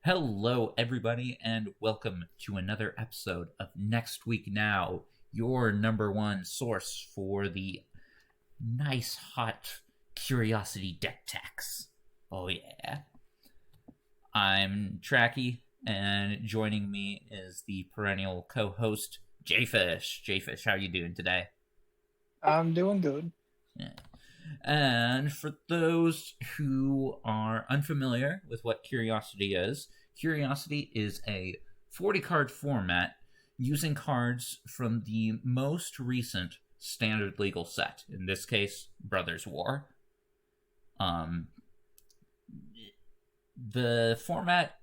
Hello, everybody, and welcome to another episode of Next Week Now, your number one source for the nice, hot Curiosity deck techs. Oh, yeah. I'm Trachy, and joining me is the perennial co-host, Jayfish. Jayfish, how you doing today? I'm doing good. Yeah. And for those who are unfamiliar with what Curiosity is a 40 card format using cards from the most recent standard legal set, in this case, Brothers War. The format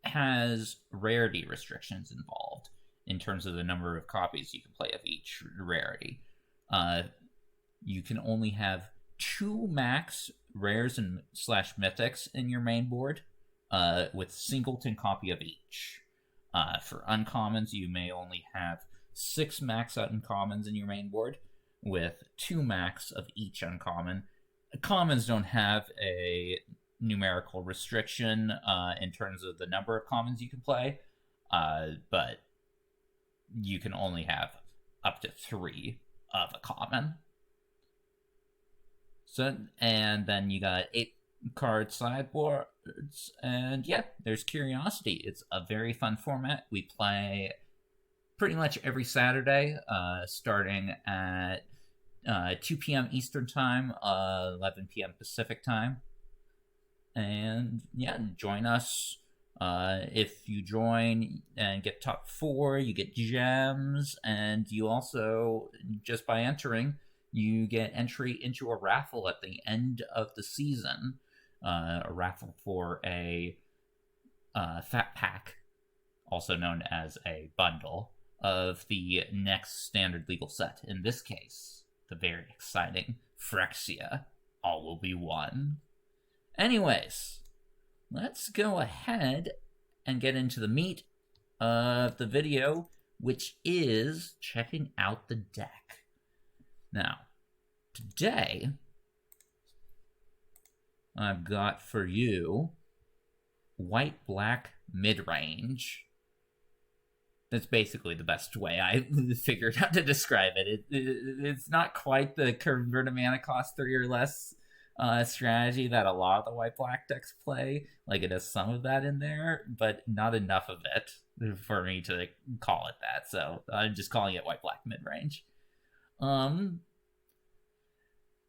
has rarity restrictions involved in terms of the number of copies you can play of each rarity. You can only have 2 max rares and / mythics in your main board, with singleton copy of each. For uncommons, you may only have 6 max uncommons in your main board, with 2 max of each uncommon. Commons don't have a numerical restriction in terms of the number of commons you can play, but you can only have up to 3 of a common. So, and then you got 8 card sideboards, and yeah, there's Curiosity. It's a very fun format. We play pretty much every Saturday, starting at 2 p.m. Eastern Time, 11 p.m. Pacific Time. And yeah, join us. If you join and get top 4, you get gems, and you also, just by entering, you get entry into a raffle at the end of the season. A raffle for a fat pack, also known as a bundle, of the next standard legal set. In this case, the very exciting Phyrexia, All Will Be One. Anyways, let's go ahead and get into the meat of the video, which is checking out the deck. Now, today, I've got for you white-black midrange. That's basically the best way I figured out to describe it. It's not quite the convert a mana cost 3 or less strategy that a lot of the white-black decks play. Like, it has some of that in there, but not enough of it for me to call it that. So I'm just calling it white-black midrange.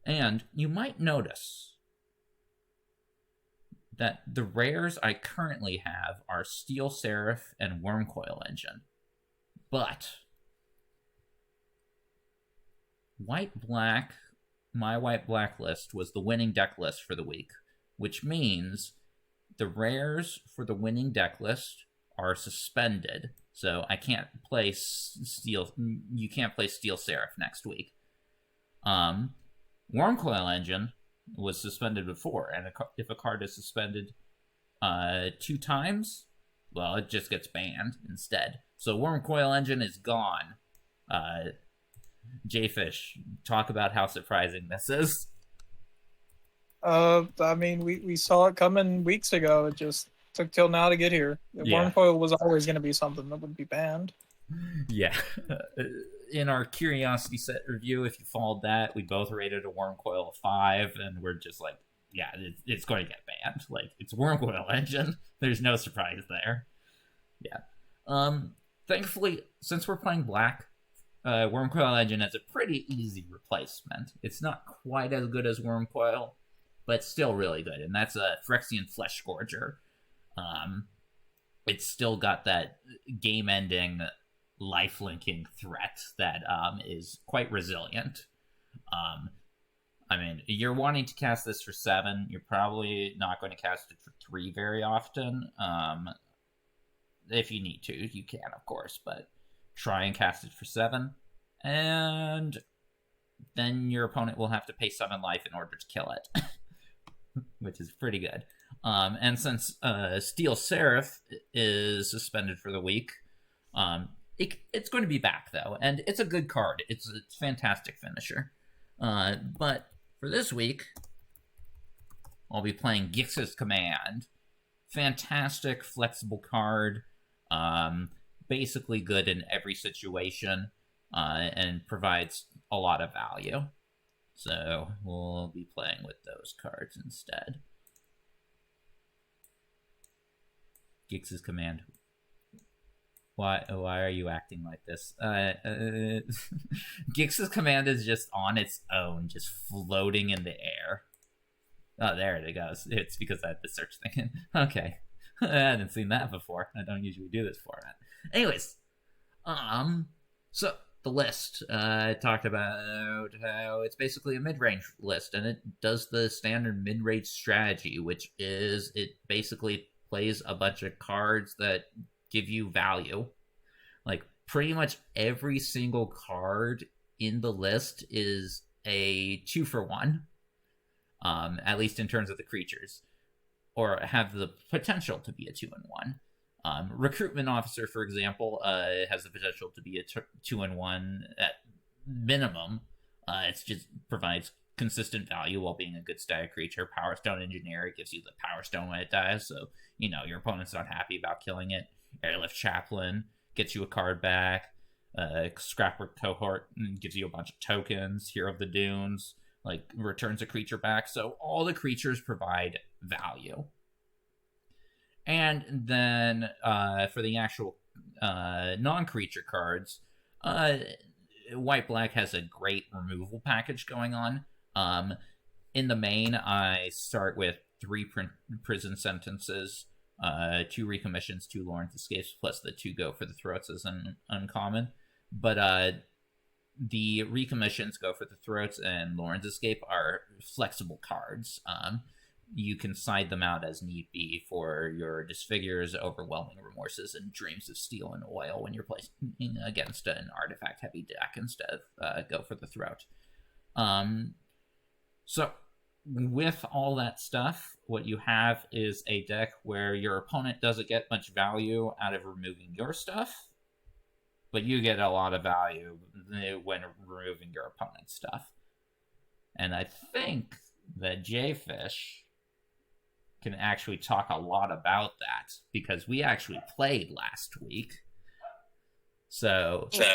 And you might notice that the rares I currently have are Steel Seraph and Wormcoil Engine. But white-black, my white-black list was the winning deck list for the week, which means the rares for the winning deck list are suspended. So I can't play you can't play Steel Seraph next week. Wormcoil Engine was suspended before, and if a card is suspended 2 times, well, it just gets banned instead. So Wormcoil Engine is gone. Jayfish, talk about how surprising this is. I mean, we saw it coming weeks ago. It just took till now to get here. Yeah. Wormcoil was always going to be something that would be banned. Yeah. In our Curiosity set review, if you followed that, we both rated a Wormcoil a 5, and we're just like, yeah, it's going to get banned. Like, it's Wormcoil Engine. There's no surprise there. Yeah. Thankfully, since we're playing black, Wormcoil Engine is a pretty easy replacement. It's not quite as good as Wormcoil, but still really good, and that's a Phyrexian Flesh Scourger. It's still got that game-ending life-linking threat that is quite resilient. I mean, you're wanting to cast this for 7. You're probably not going to cast it for 3 very often. If you need to, you can, of course, but try and cast it for 7. And then your opponent will have to pay 7 life in order to kill it, which is pretty good. And since Steel Seraph is suspended for the week, it's going to be back, though, and it's a good card. It's a fantastic finisher. But for this week, I'll be playing Gix's Command, fantastic, flexible card. Basically good in every situation, and provides a lot of value. So we'll be playing with those cards instead. Gix's command. Why are you acting like this? Gix's command is just on its own, just floating in the air. Oh, there it goes. It's because I had the search thing. Okay. I hadn't seen that before. I don't usually do this format. Anyways, so the list. I talked about how it's basically a mid-range list, and it does the standard mid-range strategy, which is it basically plays a bunch of cards that give you value. Like, pretty much every single card in the list is a 2-for-1, at least in terms of the creatures, or have the potential to be a 2-in-1. Recruitment Officer, for example, has the potential to be a 2-in-1 at minimum. It just provides consistent value while being a good static creature. Power Stone Engineer, it gives you the Power Stone when it dies, so your opponent's not happy about killing it. Airlift Chaplain gets you a card back. Scrapwork Cohort gives you a bunch of tokens. Hero of the Dunes returns a creature back. So all the creatures provide value. And then for the actual non-creature cards, White-Black has a great removal package going on. In the main, I start with 3 prison sentences, 2 recommissions, 2 Lawrence Escapes, plus the 2 Go for the Throats as an uncommon. But the recommissions, Go for the Throats, and Lawrence Escape are flexible cards. You can side them out as need be for your Disfigures, Overwhelming Remorses, and Dreams of Steel and Oil when you're playing against an artifact-heavy deck instead of Go for the Throat. So with all that stuff, what you have is a deck where your opponent doesn't get much value out of removing your stuff, but you get a lot of value when removing your opponent's stuff. And I think that Jayfish can actually talk a lot about that, because we actually played last week. So yeah.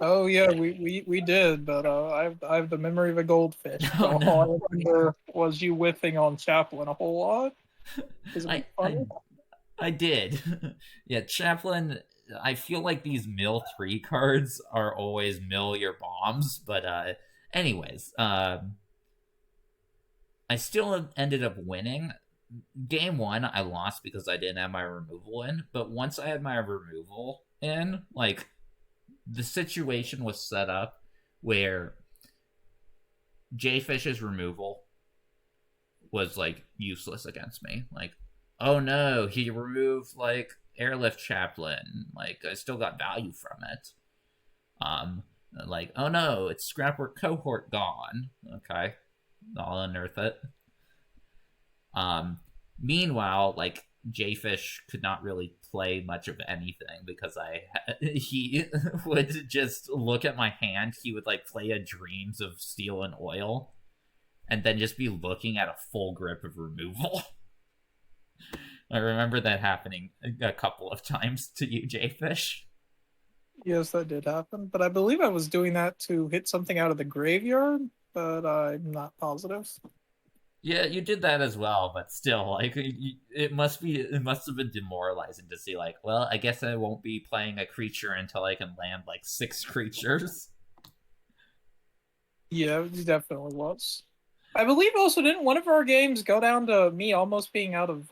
Oh yeah, we did, but I have the memory of a goldfish. So Oh, no. all I remember was you whiffing on Chaplain a whole lot. Is it funny? I did. Yeah, Chaplain, I feel like these mill 3 cards are always mill your bombs, but anyways, I still ended up winning. Game 1, I lost because I didn't have my removal in, but once I had my removal in, the situation was set up where Jayfish's removal was, useless against me. Oh no, he removed, Airlift Chaplain. I still got value from it. Oh no, it's Scrapwork Cohort gone. Okay. I'll unearth it. Meanwhile, Jayfish could not really play much of anything because he would just look at my hand. He would play a Dreams of Steel and Oil, and then just be looking at a full grip of removal. I remember that happening a couple of times to you, Jayfish. Yes, that did happen, but I believe I was doing that to hit something out of the graveyard, but I'm not positive. Yeah, you did that as well, but still, it must have been demoralizing to see, well, I guess I won't be playing a creature until I can land 6 creatures. Yeah, it definitely was. I believe also didn't one of our games go down to me almost being out of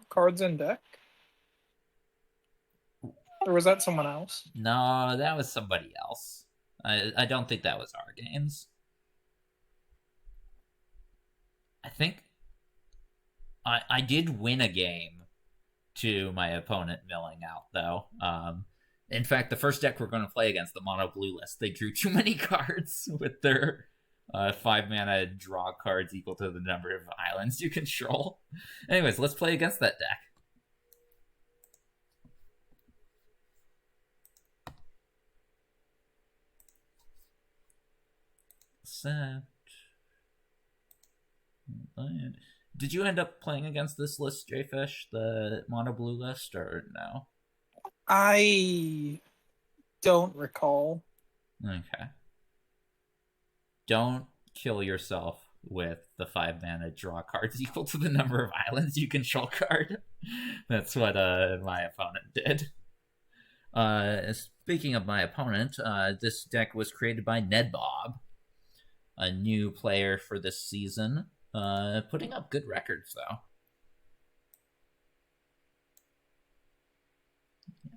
cards in deck? Or was that someone else? No, that was somebody else. I don't think that was our games. I think I did win a game to my opponent milling out, though. In fact, the first deck we're going to play against, the mono blue list, they drew too many cards with their 5-mana draw cards equal to the number of islands you control. Anyways, let's play against that deck. Did you end up playing against this list, Jayfish, the mono blue list, or no? I don't recall. Okay. Don't kill yourself with the 5-mana draw cards equal to the number of islands you control card. That's what my opponent did. Speaking of my opponent, this deck was created by Ned Bob, a new player for this season, putting up good records though.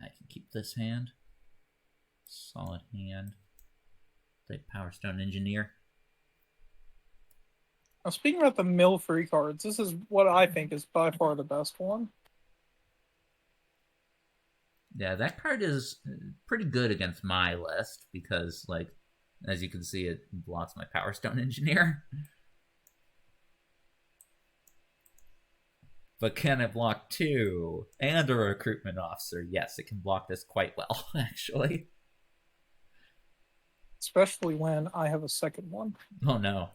I can keep this hand. Solid hand. Play Power Stone Engineer. Now, speaking about the mill free cards, this is what I think is by far the best one. Yeah, that card is pretty good against my list because, like, as you can see, it blocks my Power Stone Engineer. But can it block 2 and a Recruitment Officer? Yes, it can block this quite well, actually. Especially when I have a second one. Oh no.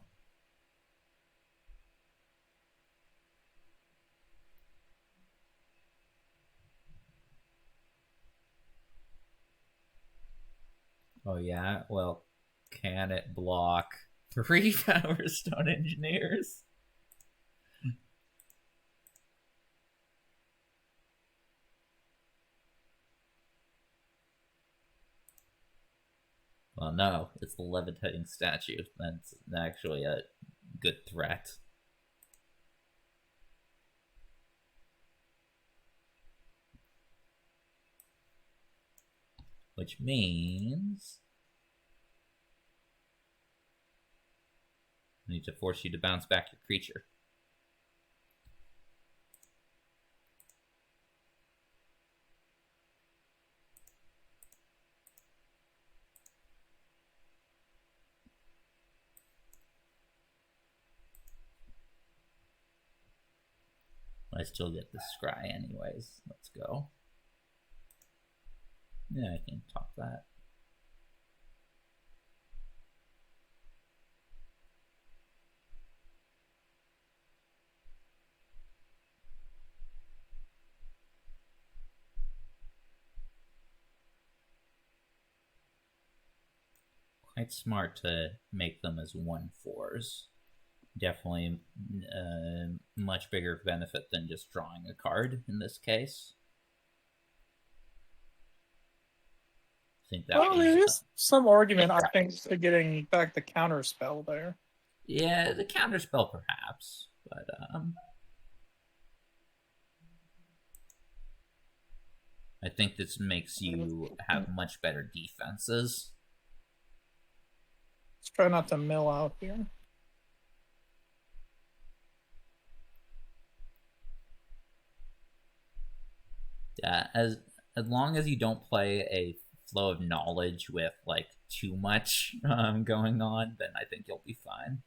Oh yeah? Well, can it block 3 Power Stone Engineers? Well, no, it's the levitating statue. That's actually a good threat. Which means I need to force you to bounce back your creature. I still get the scry anyways. Let's go. Yeah, I can top that. Quite smart to make them as 1/4s. Definitely much bigger benefit than just drawing a card in this case. I think that there is some argument, I think, to getting back the counter spell there. Yeah, the counter spell perhaps, but I think this makes you have much better defenses. Let's try not to mill out here. Yeah, as long as you don't play a flow of knowledge with like too much going on, then I think you'll be fine.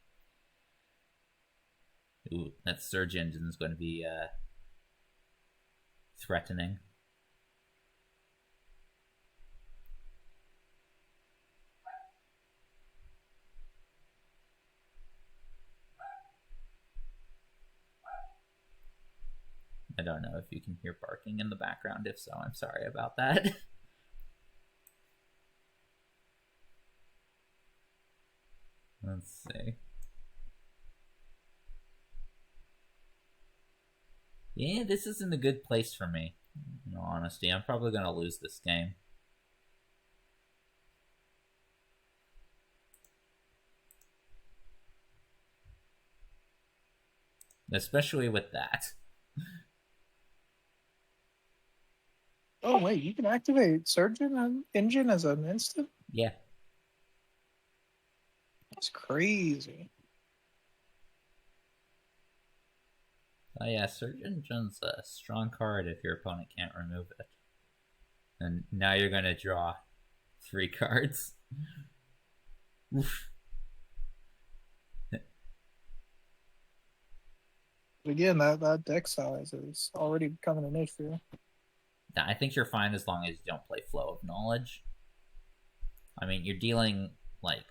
Ooh, that Surge Engine is going to be threatening. I don't know if you can hear barking in the background. If so, I'm sorry about that. Let's see. Yeah, this isn't a good place for me. In all honesty, I'm probably going to lose this game. Especially with that. Oh wait, you can activate Surge Engine as an instant? Yeah. That's crazy. Oh yeah, Surge Engine's a strong card if your opponent can't remove it. And now you're going to draw 3 cards. Oof. Again, that deck size is already becoming an issue. I think you're fine as long as you don't play Flow of Knowledge. I mean, you're dealing, like,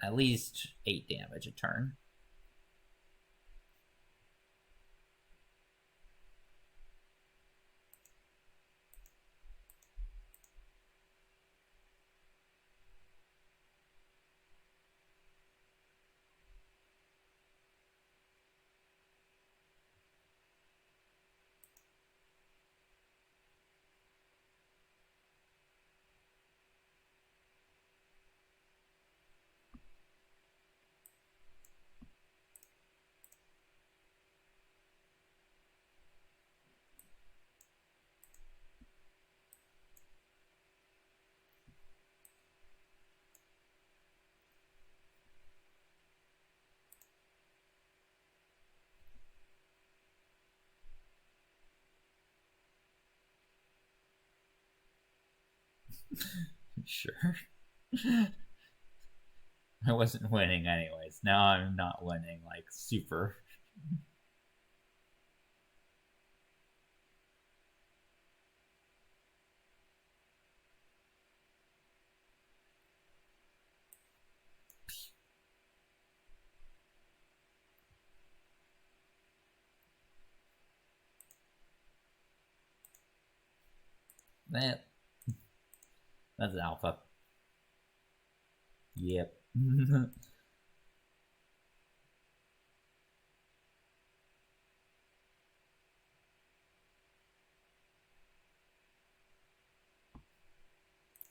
at least 8 damage a turn. Sure. I wasn't winning anyways. Now I'm not winning, like, super. That's alpha. Yep.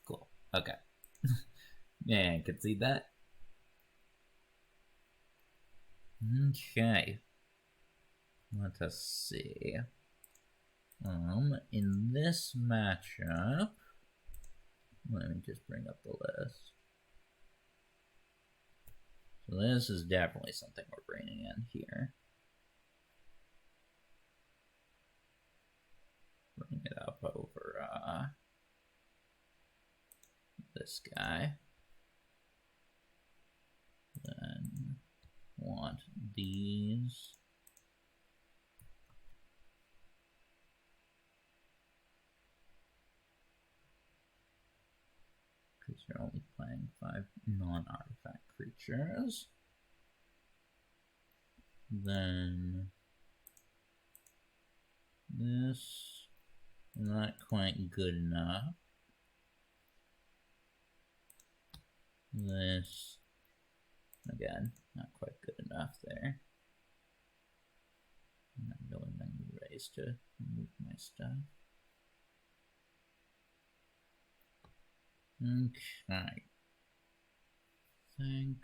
Cool. Okay. Yeah, I could see that. Okay. Let us see. In this matchup, let me just bring up the list. So this is definitely something we're bringing in here. Bring it up over this guy. Then want these. Because you're only playing 5 non-artifact creatures. Then this, not quite good enough. This, again, not quite good enough there. And I'm going menu raise to move my stuff. Okay. I think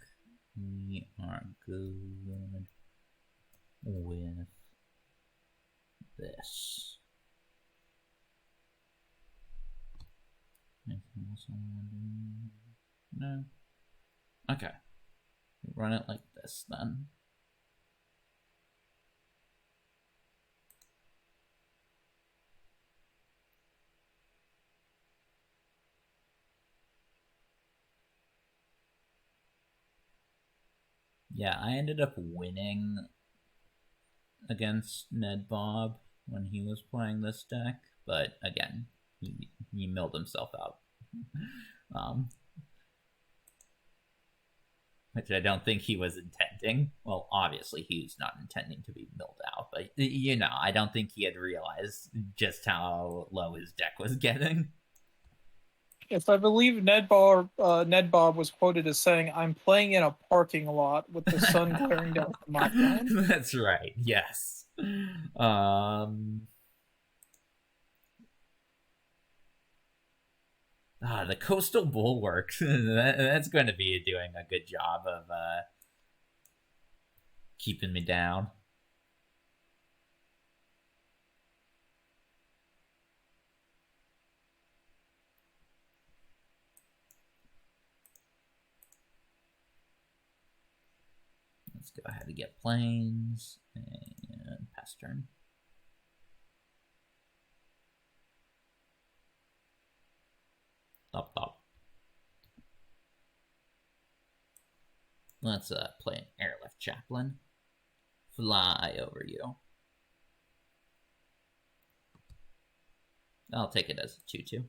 we are good with this. Anything else I want to do? No. Okay. Run it like this then. Yeah, I ended up winning against Ned Bob when he was playing this deck, but again, he milled himself out. Which I don't think he was intending. Well, obviously he's not intending to be milled out, but, you know, I don't think he had realized just how low his deck was getting. Yes, I believe Ned Bob was quoted as saying, "I'm playing in a parking lot with the sun glaring down from my ground." That's right, yes. The Coastal Bulwark. That's going to be doing a good job of keeping me down. Let's go ahead and get planes and pass turn. Top. Let's play an airlift chaplain. Fly over you. I'll take it as a 2/2.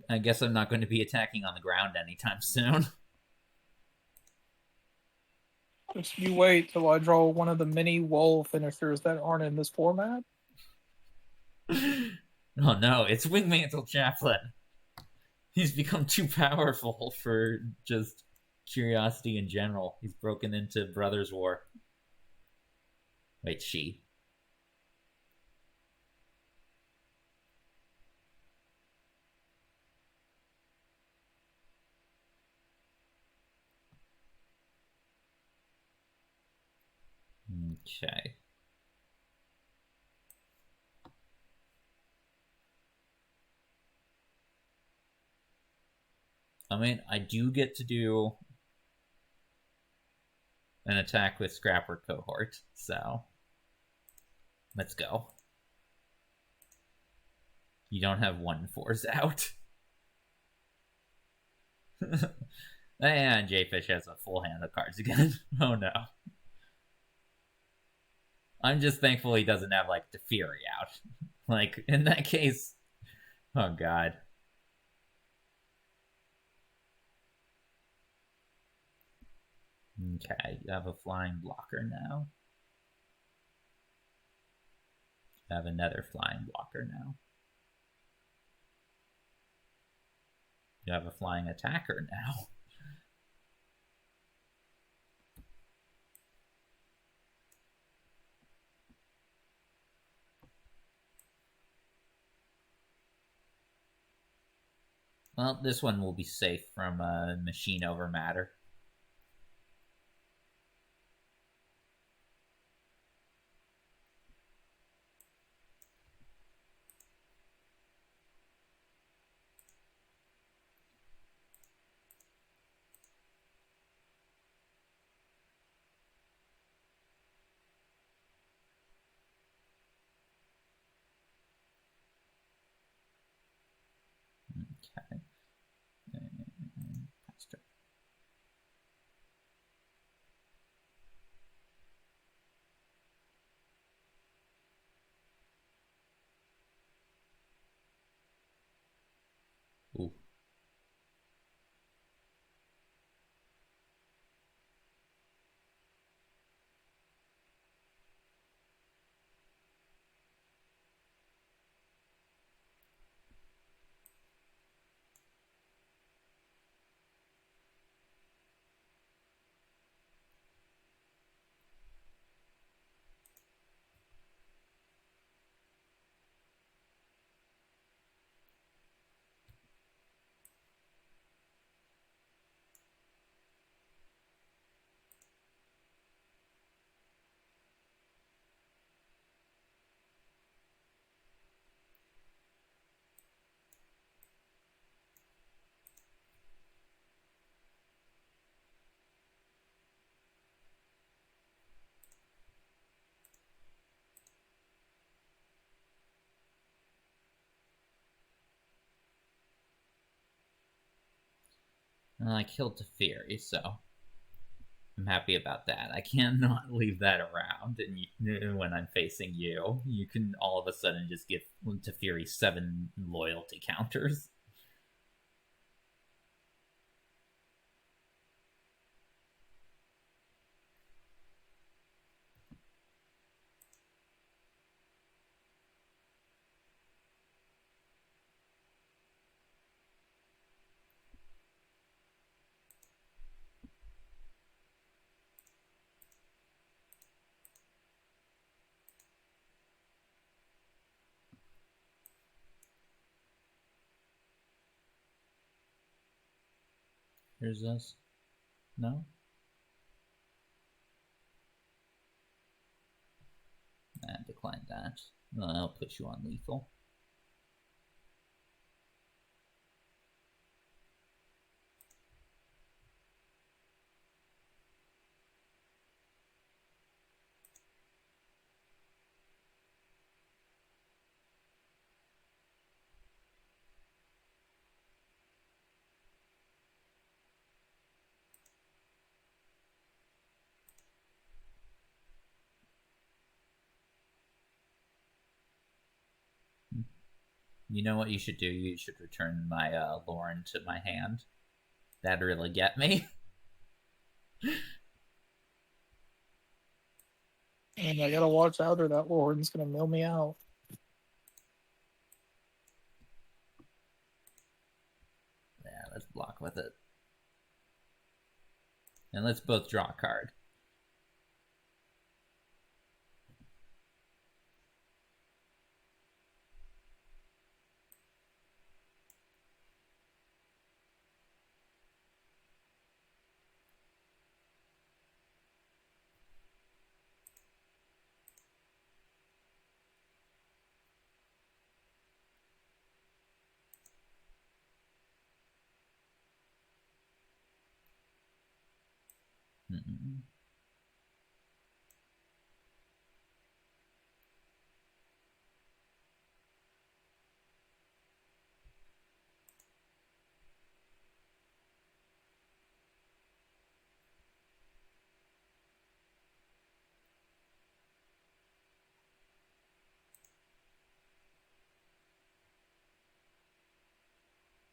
I guess I'm not going to be attacking on the ground anytime soon. Just you wait till I draw one of the many wall finishers that aren't in this format. Oh no, it's Wingmantle Chaplain. He's become too powerful for just curiosity in general. He's broken into Brothers War. Wait, she. Okay. I mean, I do get to do an attack with Scrapper Cohort. So let's go. You don't have 1/4s out. And Jayfish has a full hand of cards again. Oh no. I'm just thankful he doesn't have like the Fury out. Like in that case, oh god. Okay, you have a flying blocker now. You have another flying blocker now. You have a flying attacker now. Well, this one will be safe from machine over matter. Okay. Ooh. And I killed Teferi, so I'm happy about that. I cannot leave that around, and when I'm facing you, you can all of a sudden just give Teferi 7 loyalty counters. Here's this. No? Decline that. I'll put you on lethal. You know what you should do? You should return my Lauren to my hand. That'd really get me. And I gotta watch out or that Lauren's gonna mill me out. Yeah, let's block with it. And let's both draw a card.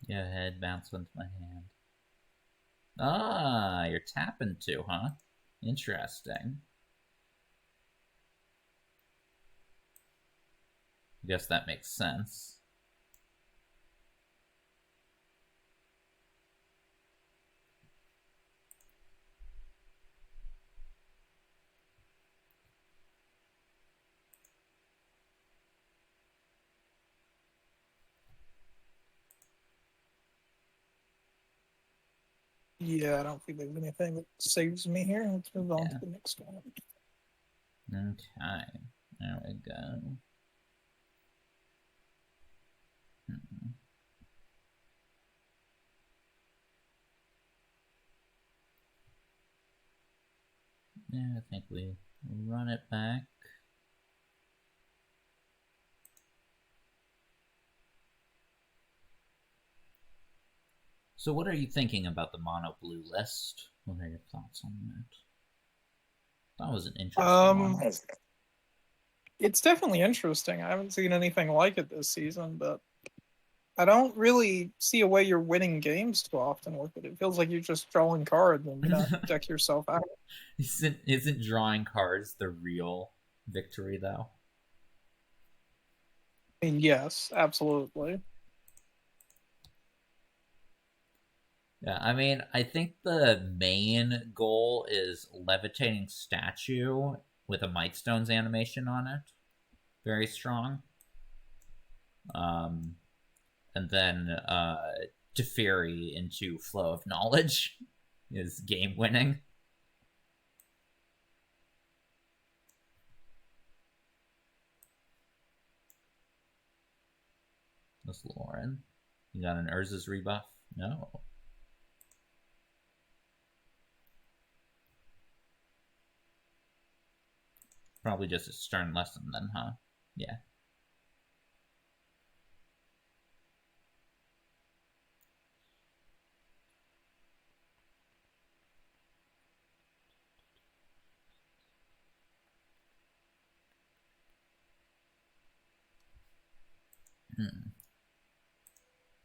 Go ahead, bounce into my hand. Ah, you're tapping too, huh? Interesting. I guess that makes sense. Yeah, I don't think there's anything that saves me here. Let's move on Yeah. to the next one. Okay, there we go. Yeah, I think we run it back. So what are you thinking about the mono blue list? What are your thoughts on that? That was an interesting one. It's definitely interesting. I haven't seen anything like it this season, but I don't really see a way you're winning games too often with it. It feels like you're just drawing cards and not deck yourself out. Isn't drawing cards the real victory, though? I mean, yes, absolutely. Yeah, I mean, I think the main goal is levitating statue with a Mightstones animation on it. Very strong. And then Teferi into Flow of Knowledge is game winning. That's Lauren. You got an Urza's rebuff? No. Probably just a stern lesson then, huh? Yeah.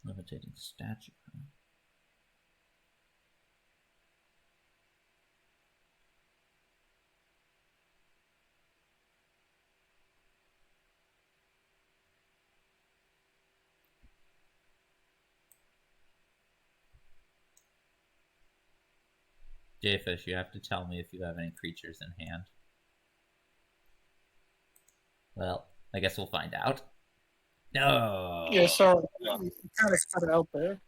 Levitating statue. Jayfish, you have to tell me if you have any creatures in hand. Well, I guess we'll find out. No. Yeah, sorry. You kind of cut it out there.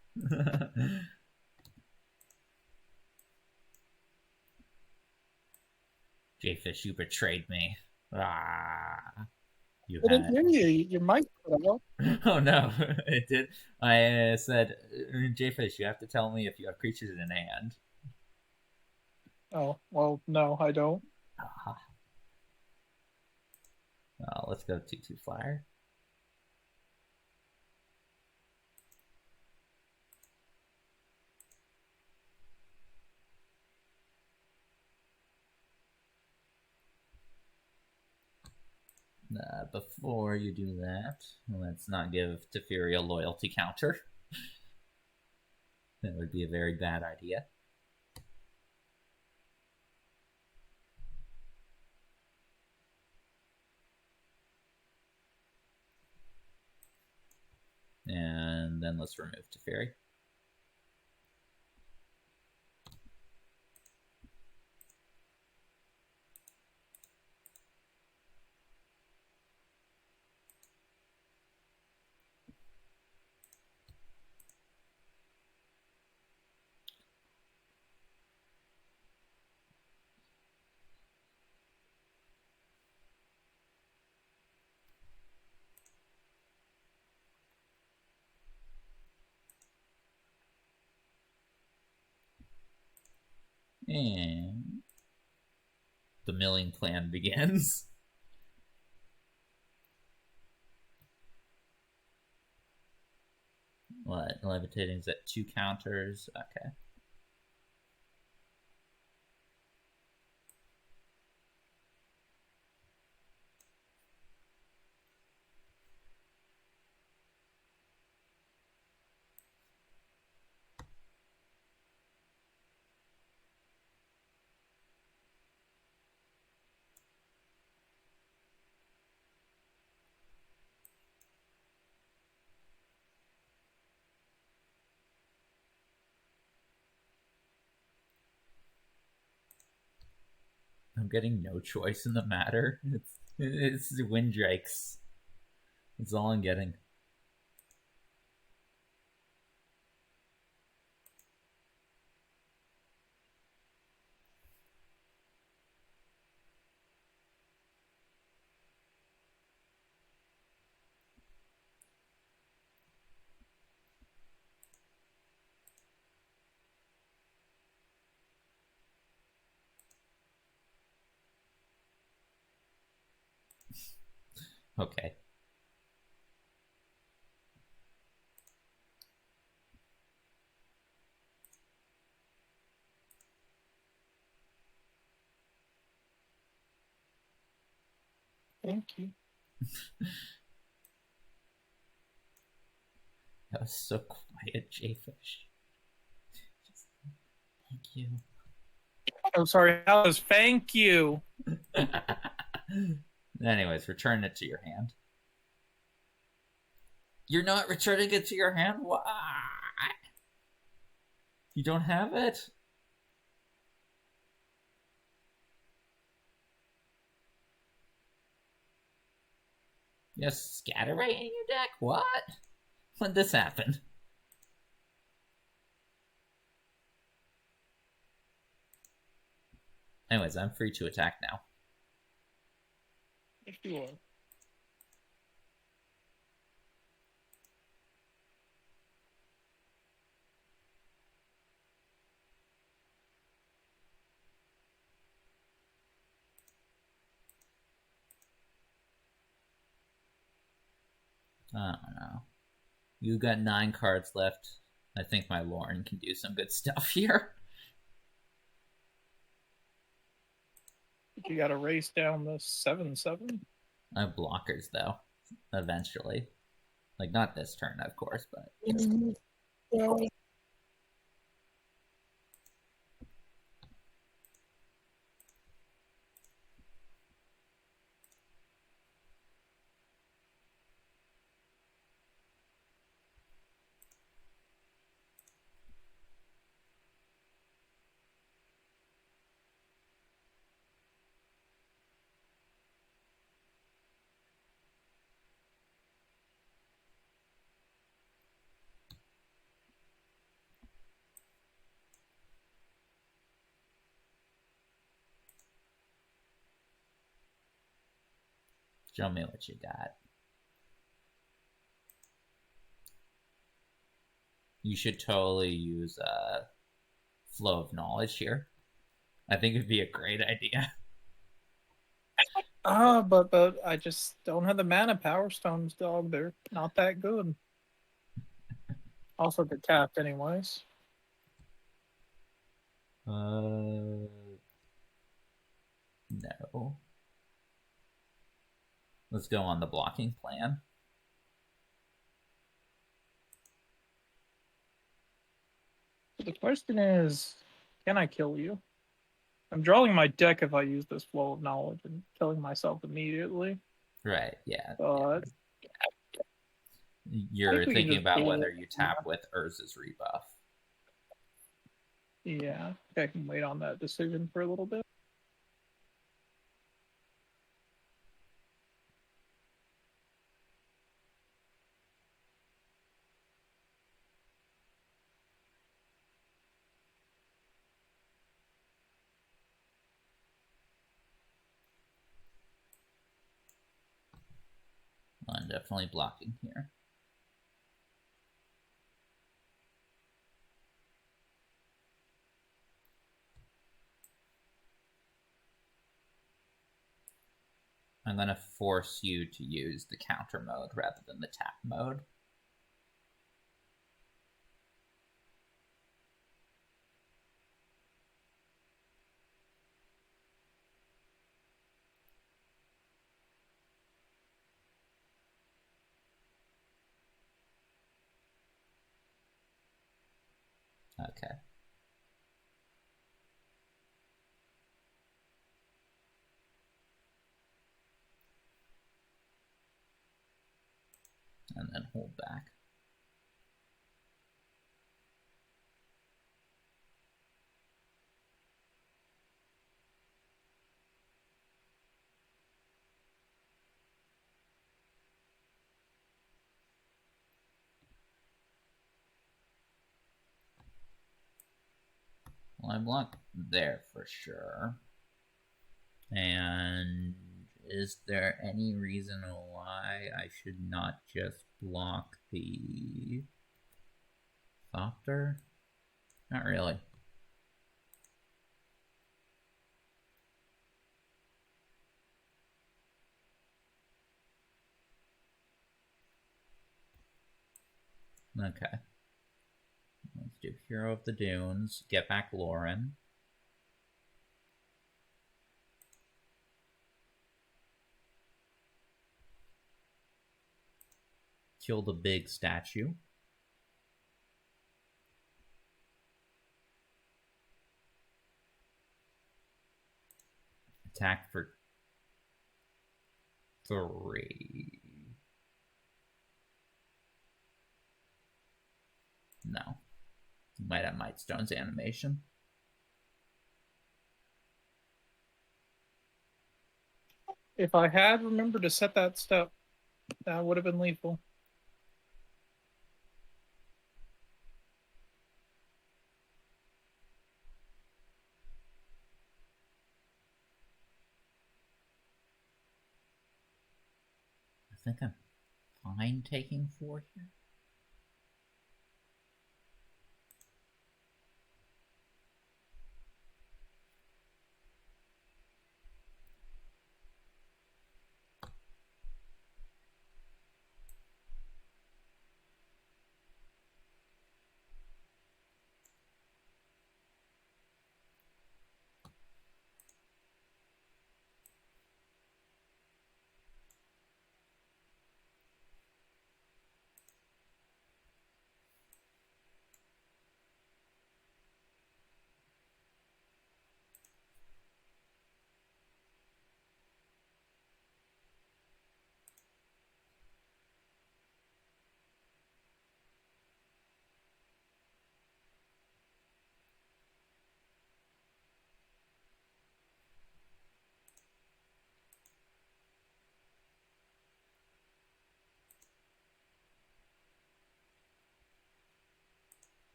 Jayfish, you betrayed me. Ah. You I didn't had. hear you. Your mic cut out. Oh no, it did. I said, Jayfish, you have to tell me if you have creatures in hand. Oh, well, no, I don't. Let's go 2/2 flyer. Before you do that, let's not give Teferi a loyalty counter. That would be a very bad idea. And then let's remove Teferi. And the milling plan begins. What? Levitating's at 2 counters. Okay. getting no choice in the matter. It's Windrakes. That's all I'm getting. Okay. Thank you. That was so quiet, Jayfish. Just, thank you. Oh, sorry. That was thank you. Anyways, return it to your hand. You're not returning it to your hand? Why? You don't have it? You have Scatterate in your deck? What? When did this happen? Anyways, I'm free to attack now. If you are. I don't know. You got 9 cards left. I think my Lauren can do some good stuff here. You got to race down the 7/7. I have blockers though. Eventually, like not this turn, of course, but. Yeah. Show me what you got. You should totally use Flow of Knowledge here. I think it'd be a great idea. But I just don't have the mana power stones, dog. They're not that good. Also, they're tapped anyways. No. Let's go on the blocking plan. The question is, can I kill you? I'm drawing my deck if I use this Flow of Knowledge and killing myself immediately. Right, yeah. But You're thinking about whether you tap with Urza's rebuff. Yeah, I can wait on that decision for a little bit. I'm definitely blocking here. I'm going to force you to use the counter mode rather than the tap mode. Okay. And then hold back. Well, I block there for sure. And is there any reason why I should not just block the Thopter? Not really. Okay. Let's do Hero of the Dunes, get back Lauren. Kill the big statue. Attack for 3. No. Might have Mightstone's animation. If I had remembered to set that step, that would have been lethal. I think I'm fine taking 4 here.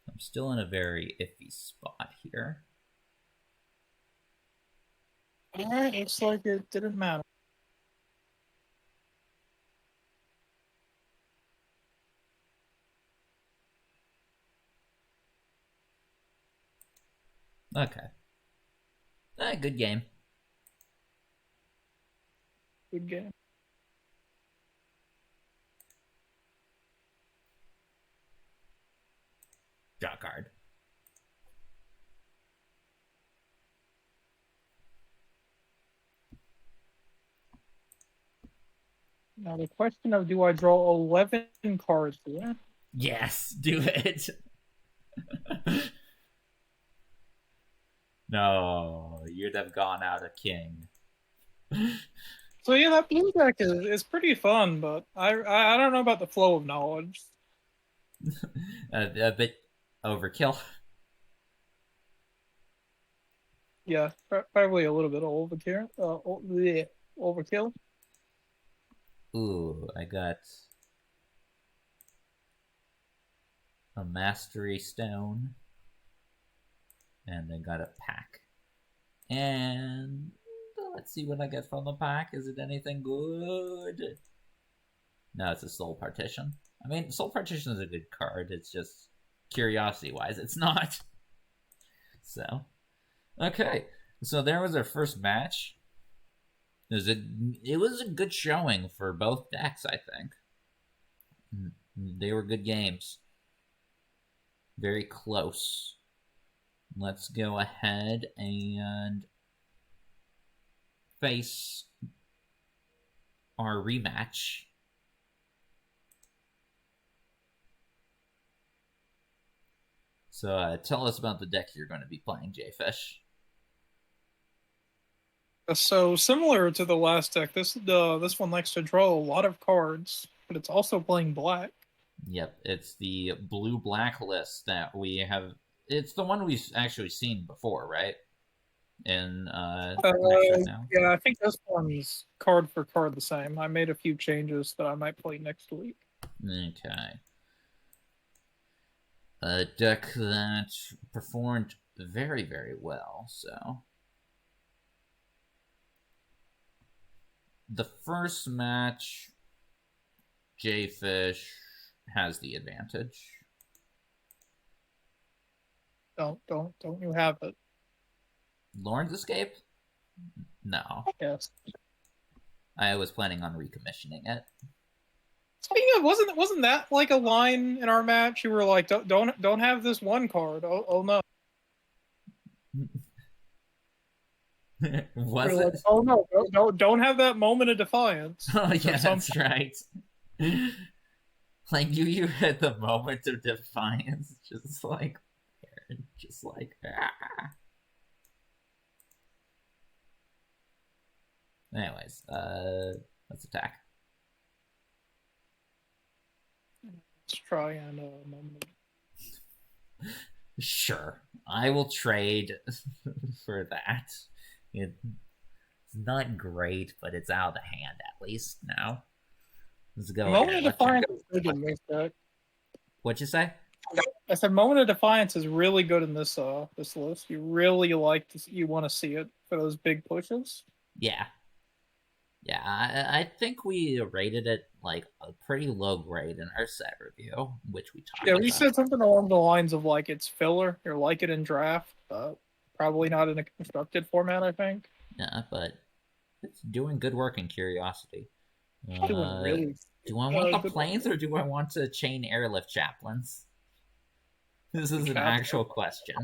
I'm still in a very iffy spot here. Alright, looks like it didn't matter. Okay. Good game. Good game. Draw card. Now the question of, do I draw 11 cards here? Yes, do it. No, you'd have gone out a king. So yeah, that blue deck is pretty fun, but I don't know about the flow of knowledge. A bit overkill. Yeah, probably a little bit overkill. Overkill. Ooh, I got a Mastery Stone. And I got a pack. And let's see what I get from the pack. Is it anything good? No, it's a Soul Partition. I mean, Soul Partition is a good card. It's just curiosity-wise, it's not. So, okay. So there was our first match. It was a good showing for both decks, I think. They were good games. Very close. Let's go ahead and face our rematch. So tell us about the deck you're going to be playing, Jayfish. So similar to the last deck, this one likes to draw a lot of cards, but it's also playing black. Yep, it's the blue-black list that we have. It's the one we've actually seen before, right? In yeah, I think this one's card for card the same. I made a few changes that I might play next week. Okay. a deck that performed very, very well, so... The first match, Jayfish has the advantage. Don't you have it? Lorne's Escape? No. Yes. I was planning on recommissioning it. Speaking of, wasn't that like a line in our match? You were like, don't have this one card. Oh no. Was it? it? Like, oh no, don't have that moment of defiance. Oh yeah, that's right. Like you had the moment of defiance, just like ah. Anyways, let's attack. Let's try and moment. Sure, I will trade for that. It's not great, but it's out of the hand at least now. Let's go. Moment of Defiance is good in this deck. What'd you say? I said Moment of Defiance is really good in this this list. You really like to, you want to see it for those big pushes. Yeah. Yeah, I think we rated it like a pretty low grade in our set review, which we talked about. Yeah, we said something along the lines of like it's filler. You like it in draft, probably not in a constructed format, I think. Yeah, but it's doing good work in Curiosity. Really do I want the planes or do I want to chain airlift chaplains? This is an actual question.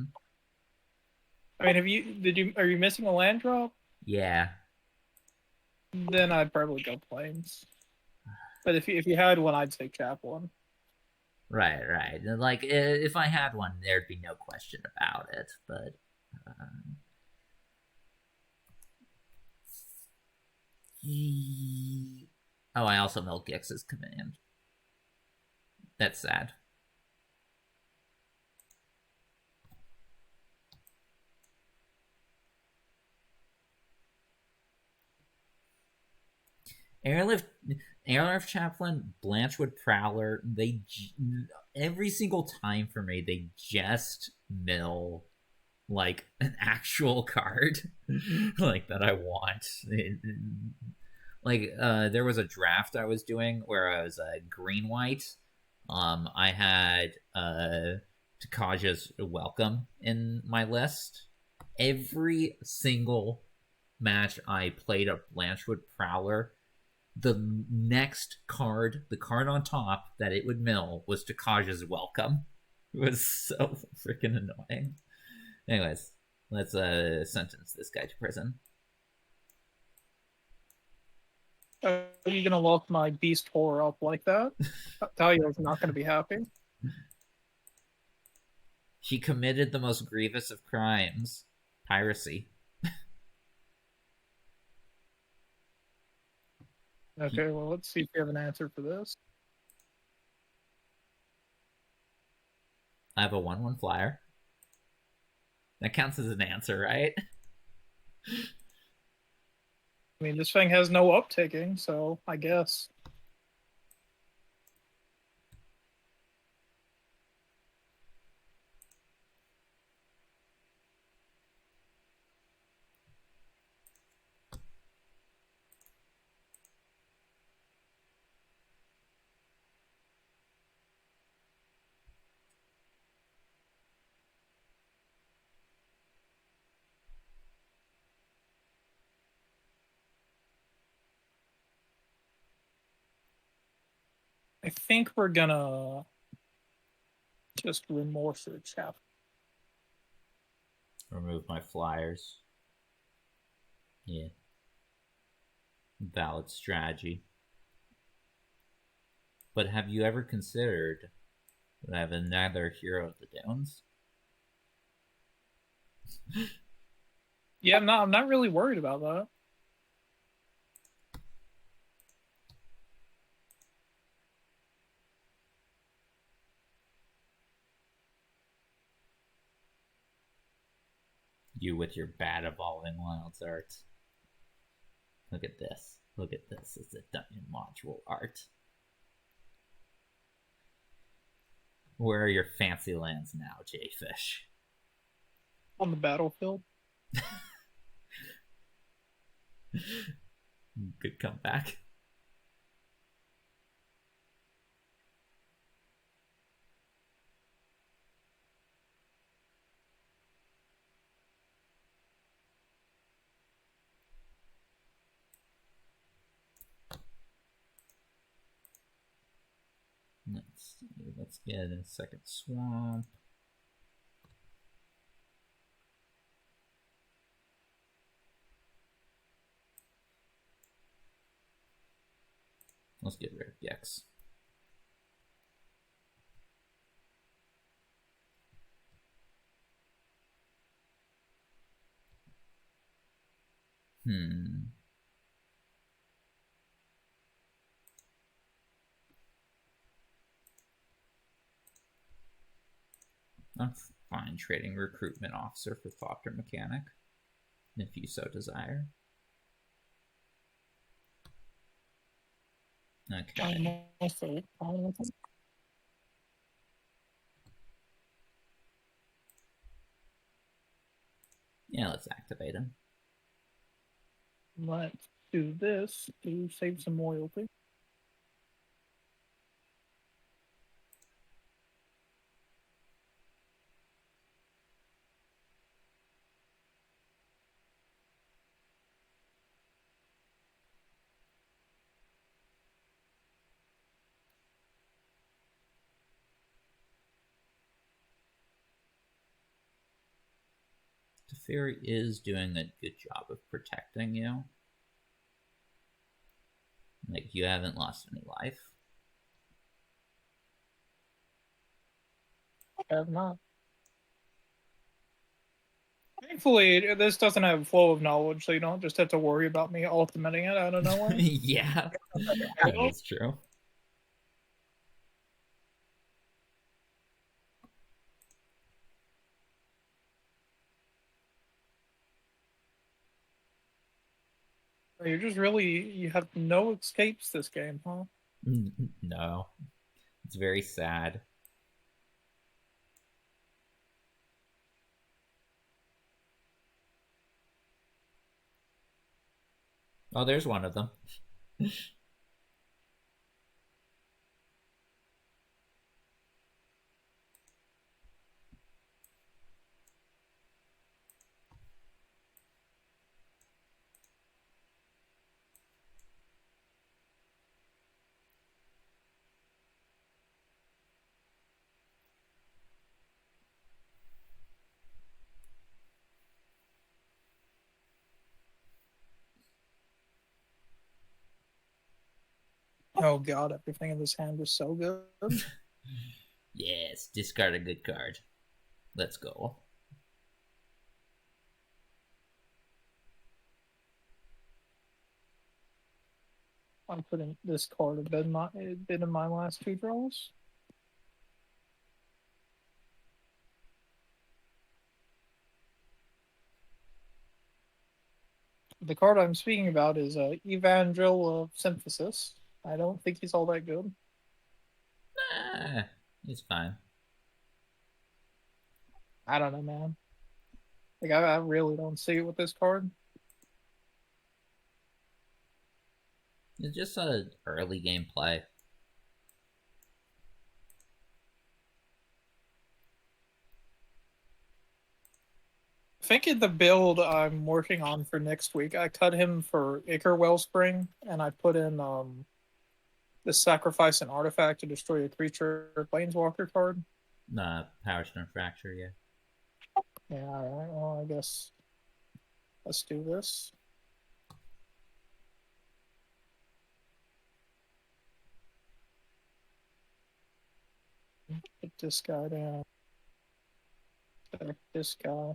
I mean, are you missing a land drop? Yeah. Then I'd probably go planes. But if you had one, I'd say chaplain. Right. Like if I had one, there'd be no question about it. But oh, I also know Gix's command. That's sad. Airlift Chaplain, Blanchwood Prowler, they every single time for me they just mill like an actual card like that I want. There was a draft I was doing where I was green white. I had Takaja's Welcome in my list. Every single match I played a Blanchwood Prowler, the next card, the card on top that it would mill was Takaja's Welcome. It was so freaking annoying. Anyways, let's sentence this guy to prison. Are you gonna lock my beast horror up like that? Talia's not gonna be happy. She committed the most grievous of crimes, piracy. Okay, well, let's see if you have an answer for this. I have a 1/1 flyer. That counts as an answer, right? I mean, this thing has no uptaking, so I guess. I think we're gonna just remorse the chap. Remove my flyers. Yeah. Valid strategy. But have you ever considered that I have another Hero of the Dunes? Yeah, I'm not really worried about that. You with your bad Evolving Wilds art. Look at this. Look at this. It's a dungeon module art. Where are your fancy lands now, Jayfish? On the battlefield. Good comeback. Let's see. Let's get a second swamp. Let's get rid of Gex. I'm fine trading recruitment officer for Thopter Mechanic, if you so desire. Okay. Yeah, let's activate him. Let's do this to save some loyalty. Teferi is doing a good job of protecting you. Like, you haven't lost any life. I have not. Thankfully, this doesn't have flow of knowledge, so you don't just have to worry about me ultimating it out of nowhere. Yeah, that's true. You're just really, you have no escapes this game, huh? No. It's very sad. Oh, there's one of them. Oh god, everything in this hand is so good. Yes, discard a good card. Let's go. I'm putting this card a bit in my last two draws. The card I'm speaking about is Evangel of Synthesis. I don't think he's all that good. He's fine. I don't know, man. Like, I really don't see it with this card. It's just a early game play. I think in the build I'm working on for next week, I cut him for Ichor Wellspring, and I put in the Sacrifice an Artifact to destroy a creature Planeswalker card. Power Stone Fracture, yeah. Yeah, alright, well, I guess let's do this. Put this guy down. This guy.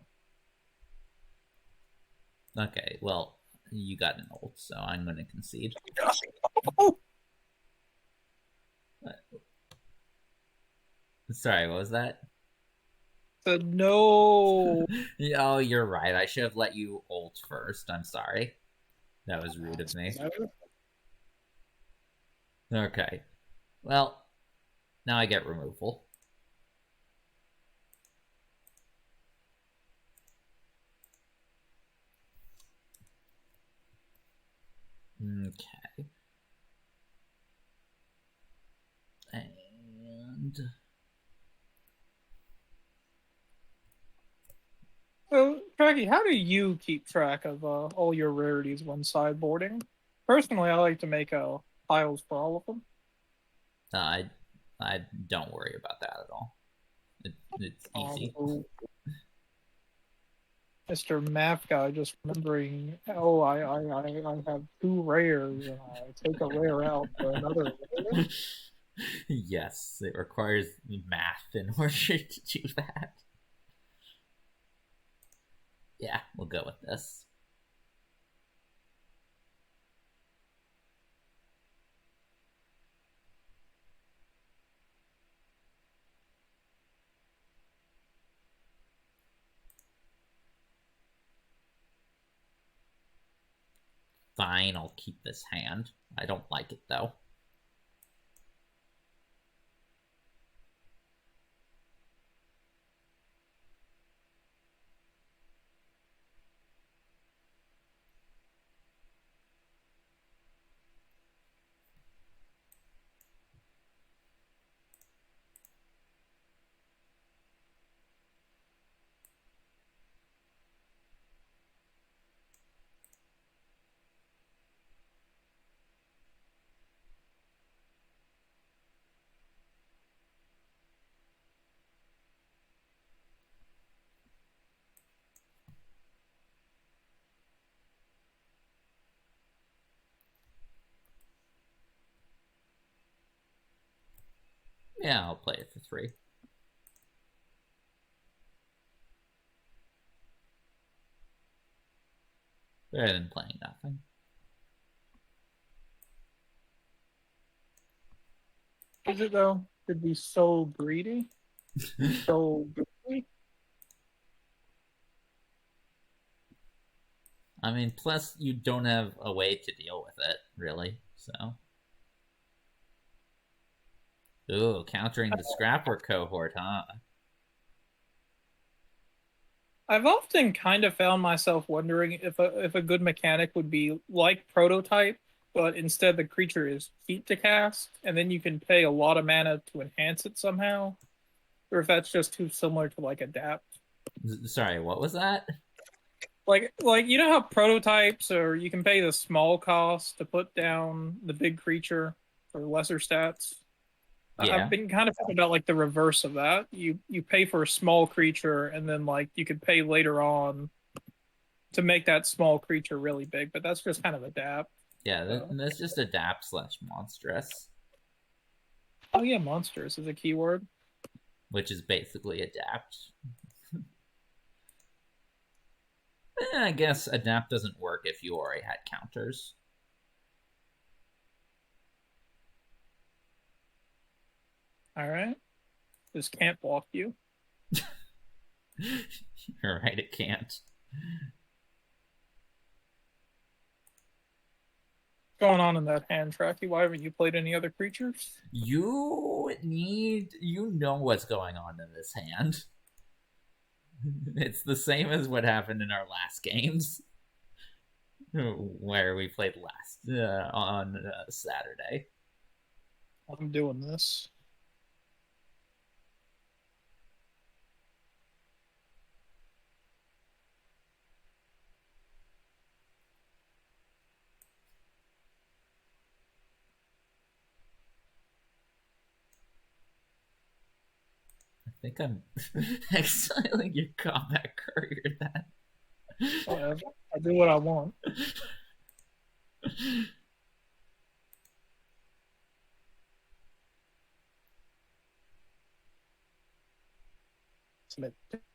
Okay, well, you got an ult, so I'm going to concede. Sorry, what was that? No. Oh, you're right. I should have let you ult first. I'm sorry. That was rude of me. Okay. Well, now I get removal. Okay. And So, Trachy, how do you keep track of all your rarities when sideboarding? Personally, I like to make piles for all of them. I don't worry about that at all. It's easy. So, Mr. Math Guy just remembering, oh, I have 2 rares and I take a rare out for another rare. Yes, it requires math in order to do that. Yeah, we'll go with this. Fine, I'll keep this hand. I don't like it, though. Yeah, I'll play it for 3. Better than playing nothing. Is it though? To be so greedy? So greedy? I mean, plus you don't have a way to deal with it, really, so. Ooh, countering the scrapper cohort, huh? I've often kind of found myself wondering if a good mechanic would be like Prototype, but instead the creature is cheap to cast, and then you can pay a lot of mana to enhance it somehow, or if that's just too similar to like Adapt. Sorry, what was that? Like you know how prototypes, or you can pay the small cost to put down the big creature for lesser stats. I've Yeah. been kind of thinking about like the reverse of that. You pay for a small creature, and then like you could pay later on to make that small creature really big. But that's just kind of Adapt. Yeah, that's just adapt / monstrous, Oh yeah, monsters is a keyword. which is basically adapt. I guess adapt doesn't work if you already had counters. All right, this can't block you. You're right, it can't. What's going on in that hand, Tracky? Why haven't you played any other creatures? You know what's going on in this hand. It's the same as what happened in our last games, where we played last on Saturday. I'm doing this. I think I'm exiling your combat courier then. Yeah, I do what I want.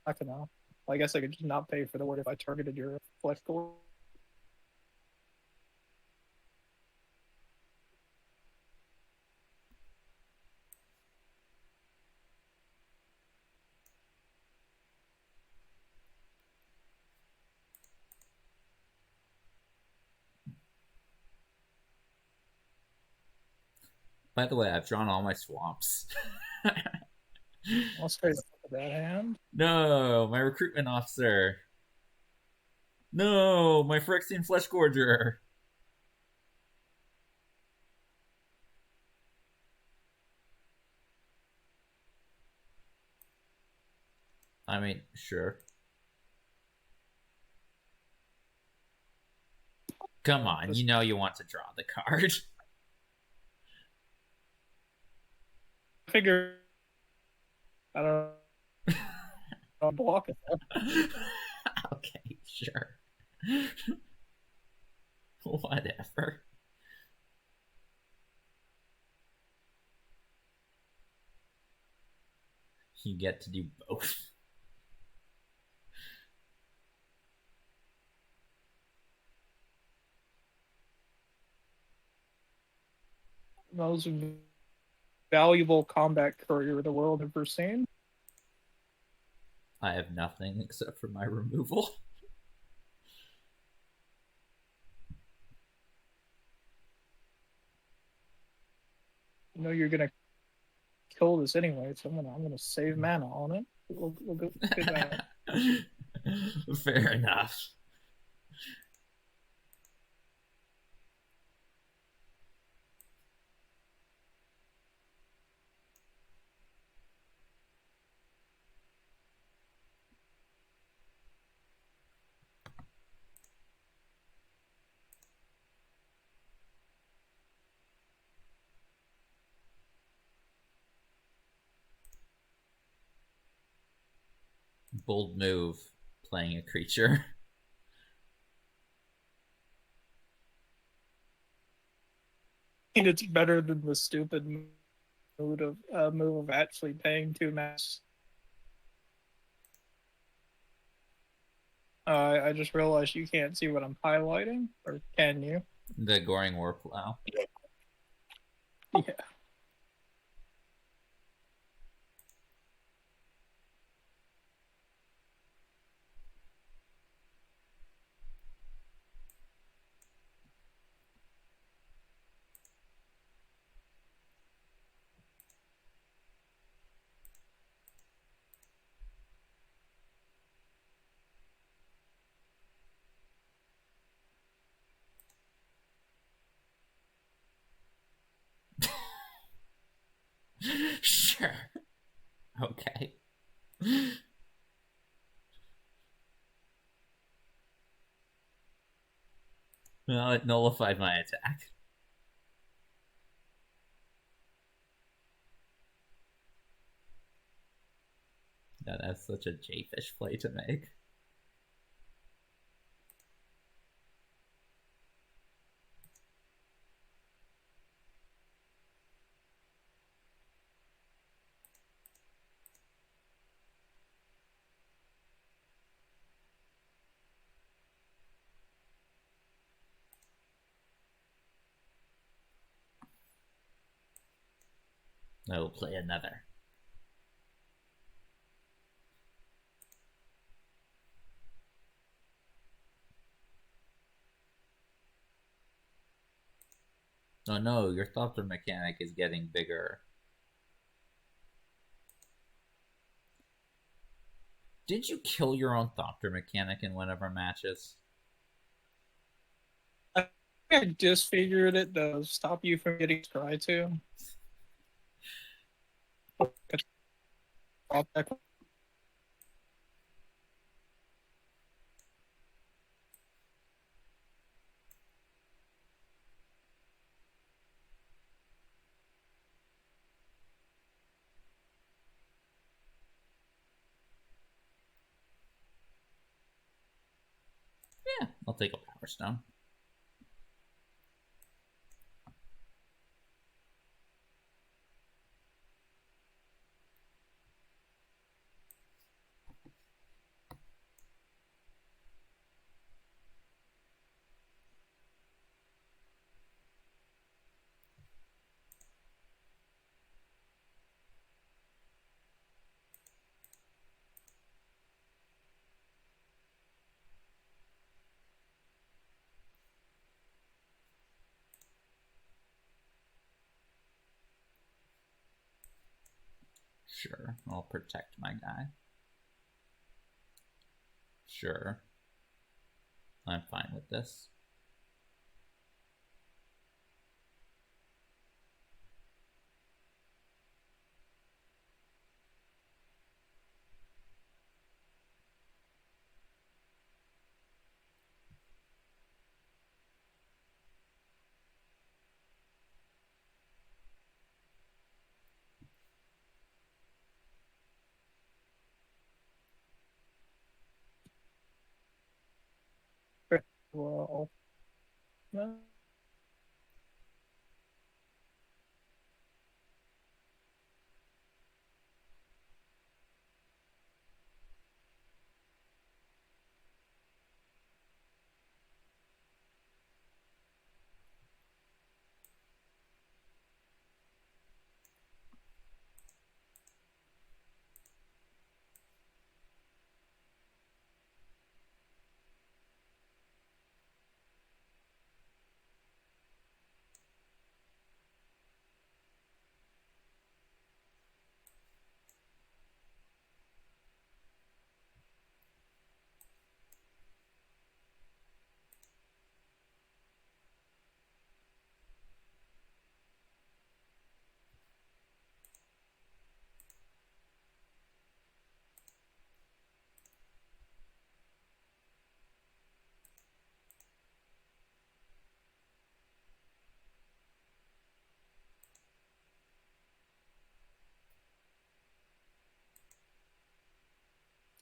I can know. I guess I could just not pay for the word if I targeted your flex core. By the way, I've drawn all my swamps. I'll straight up that hand. No, my recruitment officer. No, my Phyrexian Fleshgorger. I mean, sure. Come on, you know you want to draw the card. I figure I don't block it. Okay, sure. Whatever. You get to do both. Most valuable combat courier the world ever seen. I have nothing except for my removal. You know you're gonna kill this anyway, so I'm gonna save mana on it. We'll go get that. Fair enough. Bold move, playing a creature. It's better than the stupid move of actually paying 2 mass. I just realized you can't see what I'm highlighting, or can you? The Goring Warplow. Yeah. Sure. Okay. Well, it nullified my attack. That's such a Jayfish play to make. I will play another. Oh no, your Thopter mechanic is getting bigger. Did you kill your own Thopter mechanic in one of our matches? I disfigured it to stop you from getting try to. Yeah, I'll take a Power Stone. Sure, I'll protect my guy. Sure. I'm fine with this. well, no.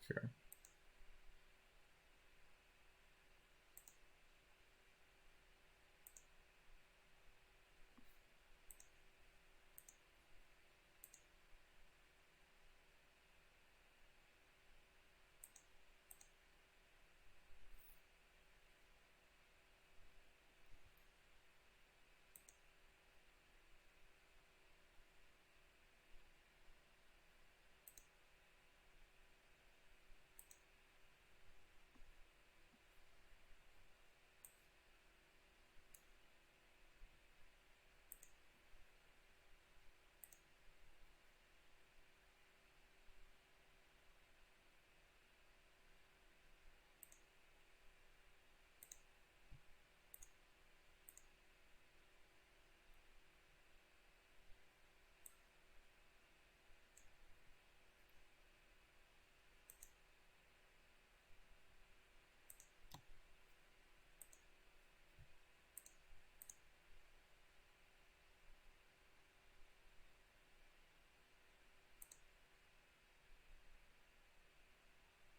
Sure.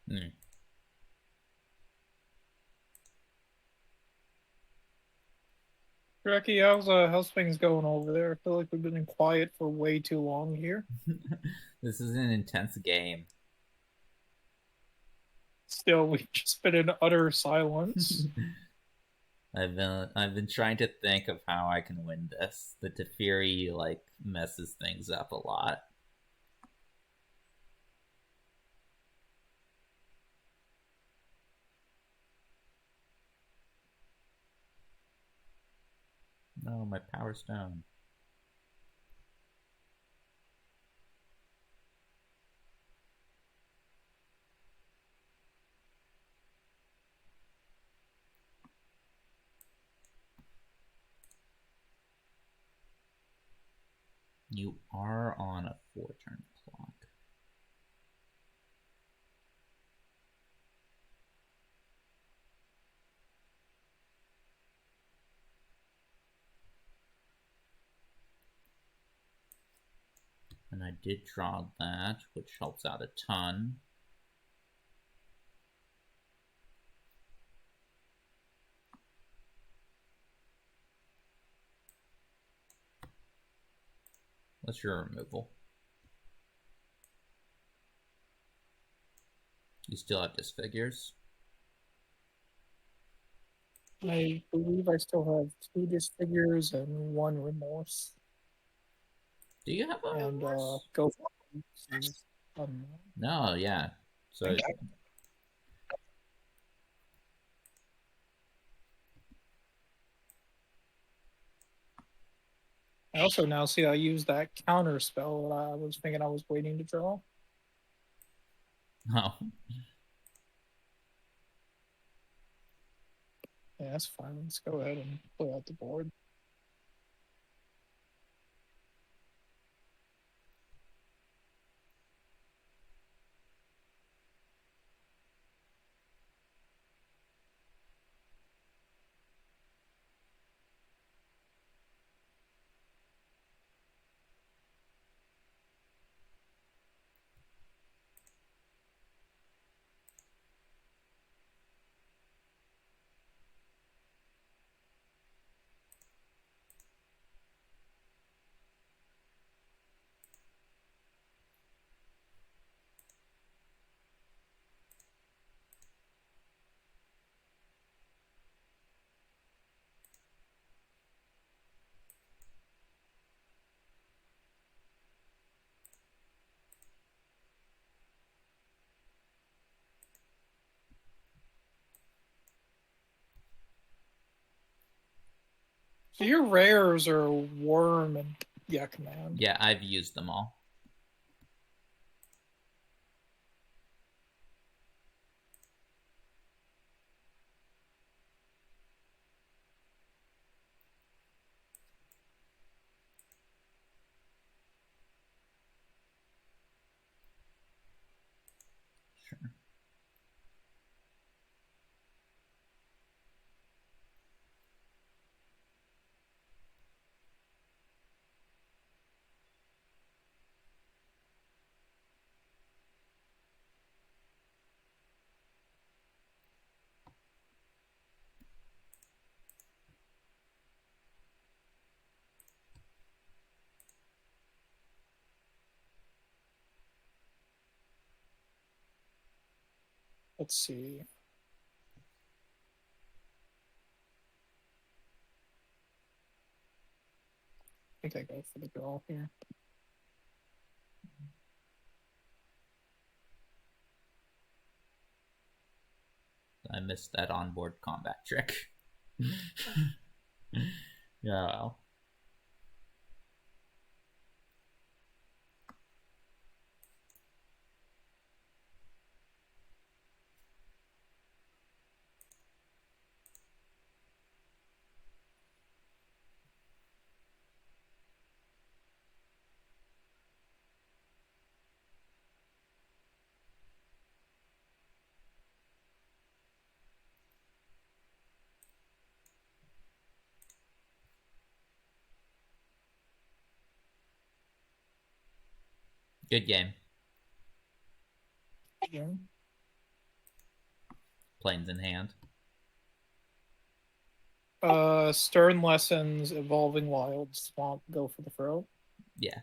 Hmm. Trachy, how's things going over there? I feel like we've been quiet for way too long here. This is an intense game. Still, we've just been in utter silence. I've been trying to think of how I can win this. The Teferi like messes things up a lot. No, my power stone. You are on a 4-turn clock. And I did draw that, which helps out a ton. What's your removal? You still have disfigures? I believe I still have 2 disfigures and 1 remorse. Do you have a And remorse? go for it. No, yeah. So I also now see I use that counter spell that I was thinking I was waiting to draw. oh. Yeah, that's fine. Let's go ahead and play out the board. So your rares are Worm and Yuckman. Yeah, I've used them all. Sure. Let's see. I think I go for the girl here. I missed that onboard combat trick. Yeah, well. Good game. Yeah. Planes in hand. Stern Lessons, Evolving Wild, Swamp, go for the throw. Yeah.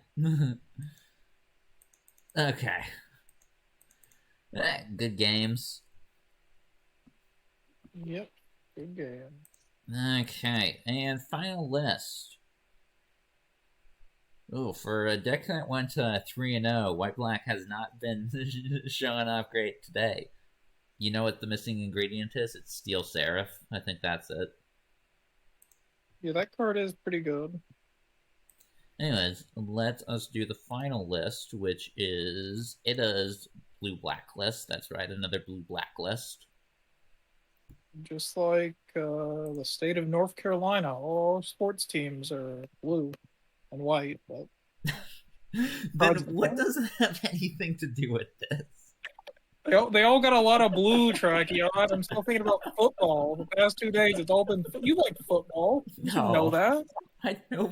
Okay. Good games. Yep. Good game. Okay, and final list. Oh, for a deck that went 3-0, White Black has not been showing off great today. You know what the missing ingredient is? It's Steel Seraph. I think that's it. Yeah, that card is pretty good. Anyways, let us do the final list, which is Ida's blue-black list. That's right, another blue-black list. Just like the state of North Carolina, all sports teams are blue and white. But Then what does it have anything to do with this? they all got a lot of blue, Trachy. I'm still thinking about football. The past 2 days, it's all been. You like football? You didn't know that. I know.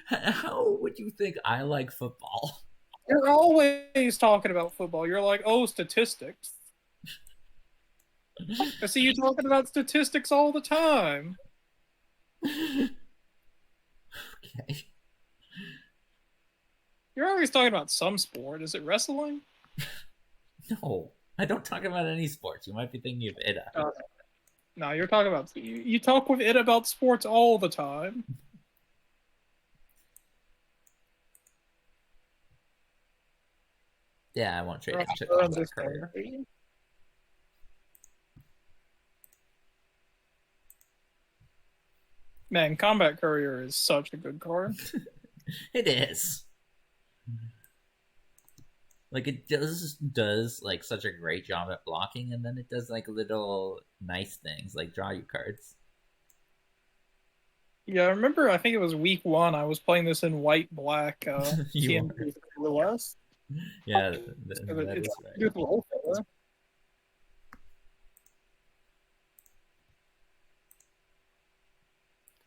How would you think I like football? You're always talking about football. You're like, oh, statistics. I see you talking about statistics all the time. Okay. You're always talking about some sport. Is it wrestling? No, I don't talk about any sports. You might be thinking of Ida. No, you're talking about. You talk with it about sports all the time. Yeah, I won't trade it to Combat Courier. Man, Combat Courier is such a good card. It is. Like, it does like such a great job at blocking, and then it does like little nice things like draw you cards. Yeah, I remember. I think it was week 1. I was playing this in white black. TNT the West. Yeah, that is right. Beautiful.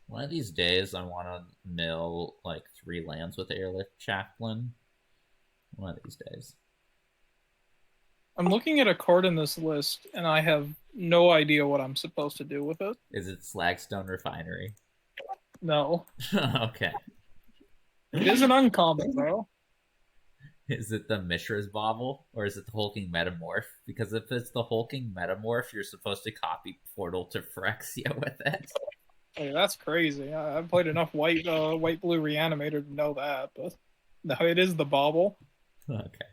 One of these days, I want to mill like 3 lands with Airlift Chaplain. One of these days. I'm looking at a card in this list, and I have no idea what I'm supposed to do with it. Is it Slagstone Refinery? No. Okay. It is an uncommon, though. Is it the Mishra's Bauble, or is it the Hulking Metamorph? Because if it's the Hulking Metamorph, you're supposed to copy Portal to Phyrexia with it. Hey, that's crazy. I've played enough white blue reanimator to know that, but no, it is the bauble. Okay.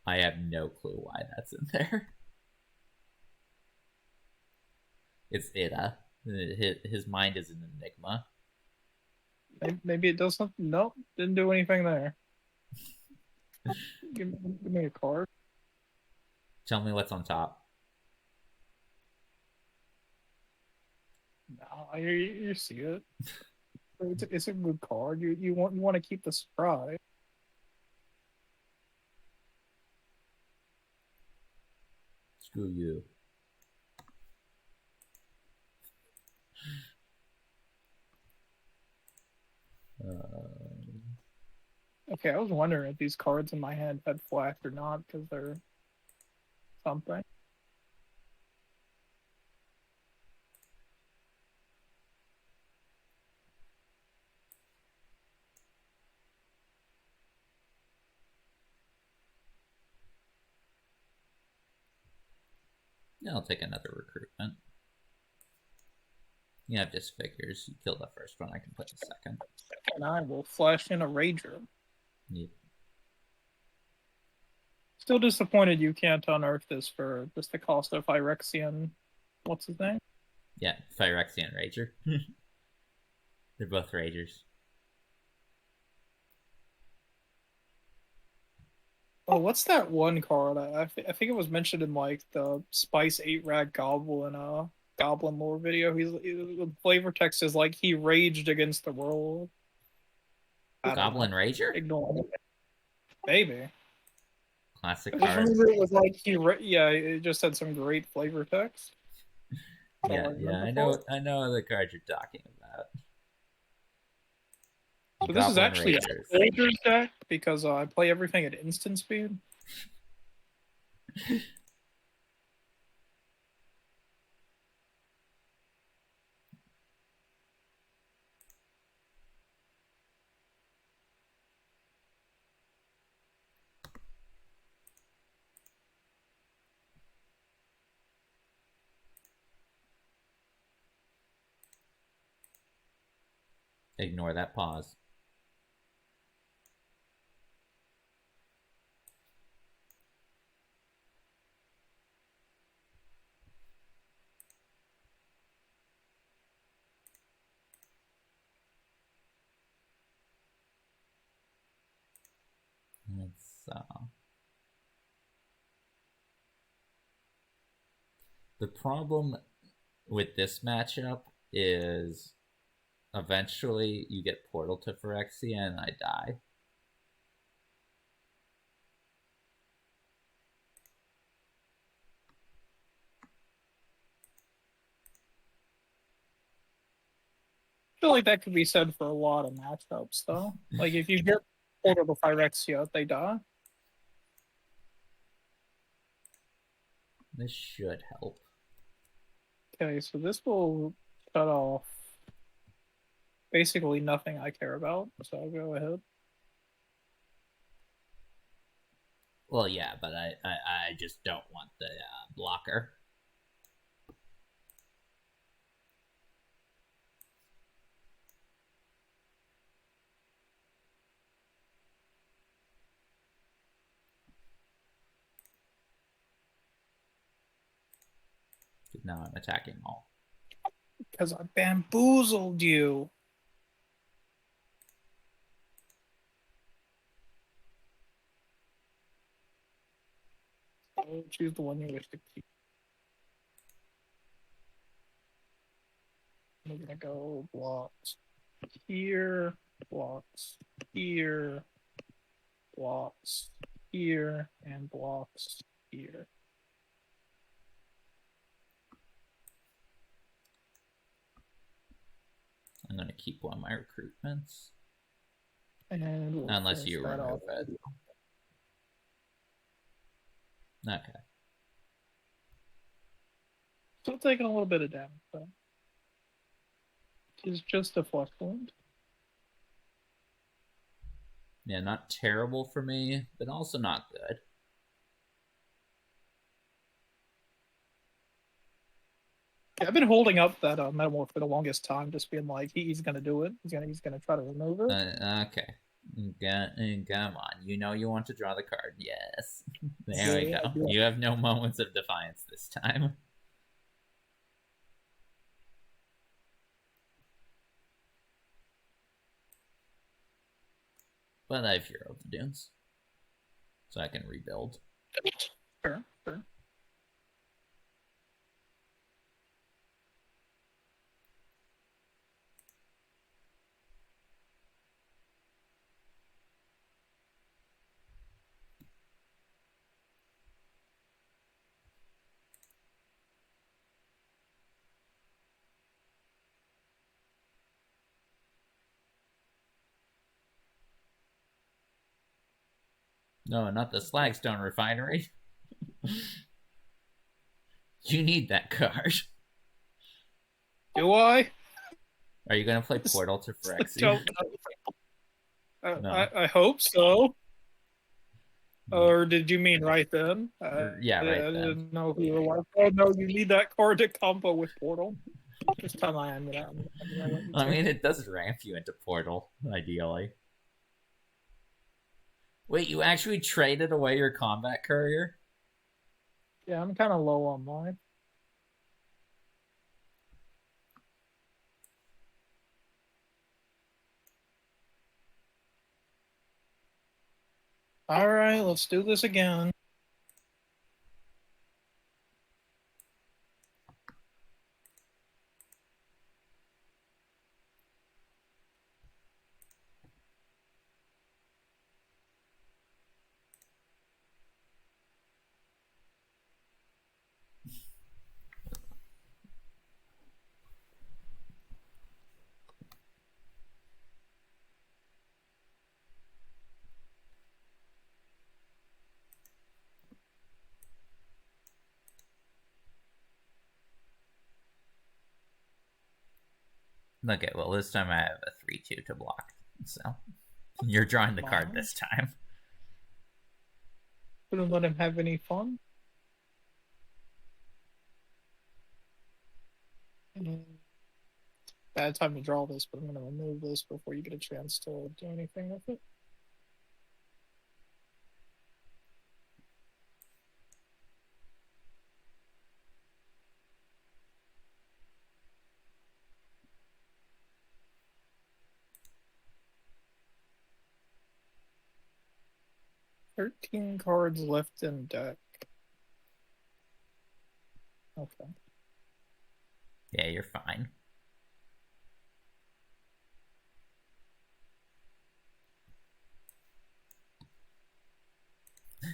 I have no clue why that's in there. It's Ida. His mind is an enigma. Maybe it does something. Nope, didn't do anything there. Give me a card. Tell me what's on top. No, you see it. It's a good card. You want to keep the surprise. Screw you. Okay, I was wondering if these cards in my hand had flash or not because they're something. Yeah, I'll take another recruitment. You have disfigures. You kill the first one, I can put the second. And I will flash in a Rager. Yep. Still disappointed you can't unearth this for just the cost of Phyrexian. What's his name? Yeah, Phyrexian Rager. They're both Ragers. Oh, what's that one card? I think it was mentioned in like the Spice 8 Rag Goblin Goblin lore video. The flavor text is like he raged against the world. Goblin Rager? Ignore it. Maybe. Classic I card. remember it was like it just had some great flavor text. Yeah, I know the card you're talking about. So this is actually a Rangers deck because I play everything at instant speed. Ignore that pause. The problem with this matchup is eventually you get Portal to Phyrexia and I die. I feel like that could be said for a lot of matchups, though. Like if you get Portal to Phyrexia, they die. This should help. Okay, so this will shut off basically nothing I care about, so I'll go ahead. Well, yeah, but I just don't want the blocker. Now I'm attacking all. Because I bamboozled you. I'll choose the one you wish to keep. I'm gonna go blocks here, blocks here, blocks here, and blocks here. I'm going to keep one of my recruitments. And we'll unless you remove it. Okay. Still taking a little bit of damage, though. It's just a flesh wound. Yeah, not terrible for me, but also not good. Yeah, I've been holding up that metamorph for the longest time, just being like, he's gonna do it. He's gonna try to remove it. Okay. Come on. You know you want to draw the card. Yes. There we go. Yeah. You have no moments of defiance this time. But I have Hero of the Dunes, so I can rebuild. Sure, sure. No, not the Slagstone Refinery. You need that card. Do I? Are you going to play Portal to Phyrexia? Don't know. No. I hope so. Or did you mean right then? Yeah, right I then. didn't know if you were like, oh no, you need that card to combo with Portal. Just tell I am that. I mean, it does ramp you into Portal, ideally. Wait, you actually traded away your combat courier? Yeah, I'm kind of low on mine. All right, let's do this again. Okay, well, this time I have a 3-2 to block, so you're drawing the card this time. Couldn't let him have any fun. Bad time to draw this, but I'm going to remove this before you get a chance to do anything with it. "13 cards left in deck." Okay. Yeah, you're fine.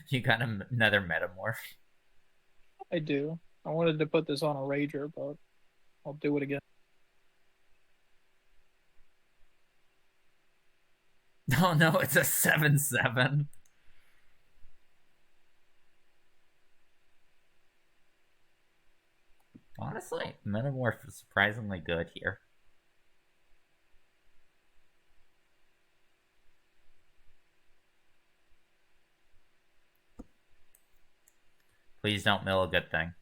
You got another Metamorph. I do. I wanted to put this on a Rager, but I'll do it again. Oh no, it's a 7/7. Honestly, Metamorph is surprisingly good here. Please don't mill a good thing.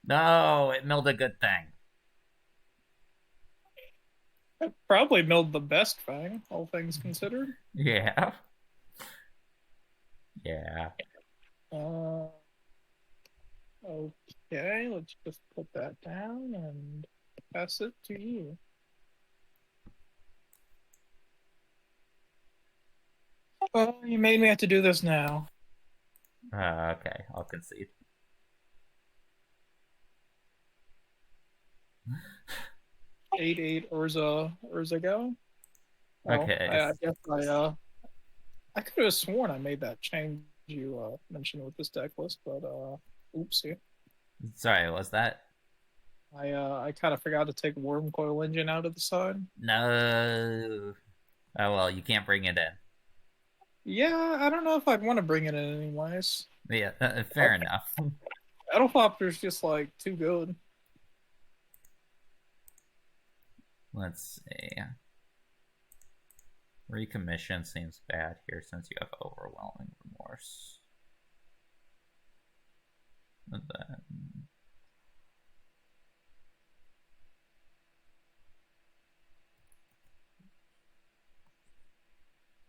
No, it milled a good thing. I probably milled the best thing, all things considered. Yeah. Yeah. Okay, let's just put that down and pass it to you. Well, you made me have to do this now. Okay, I'll concede. 8/8 Urza go. Well, Okay. I guess I could have sworn I made that change you mentioned with this deck list, but oopsie. Sorry, was that? I kind of forgot to take Worm Coil Engine out of the side. No. Oh well, you can't bring it in. Yeah, I don't know if I'd want to bring it in anyways. Yeah, fair enough. Battlefopter's just like too good. Let's see. Recommission seems bad here since you have Overwhelming Remorse. And then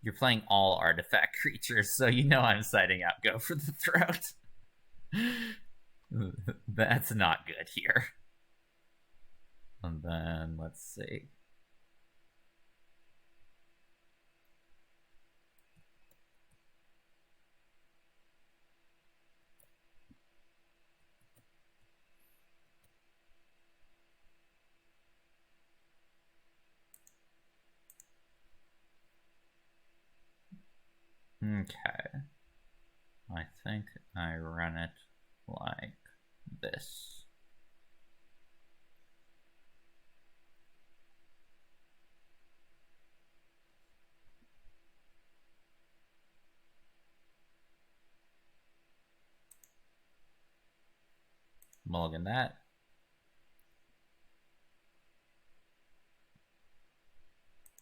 you're playing all artifact creatures, so you know I'm siding out Go for the Throat. That's not good here. And then, let's see. Okay. I think I run it like this. Mulligan that.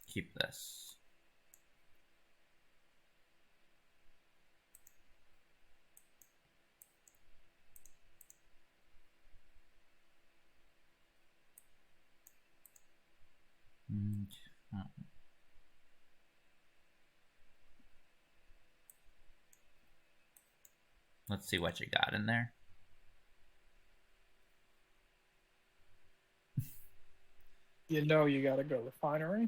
Keep this. Let's see what you got in there. You know you gotta go refinery.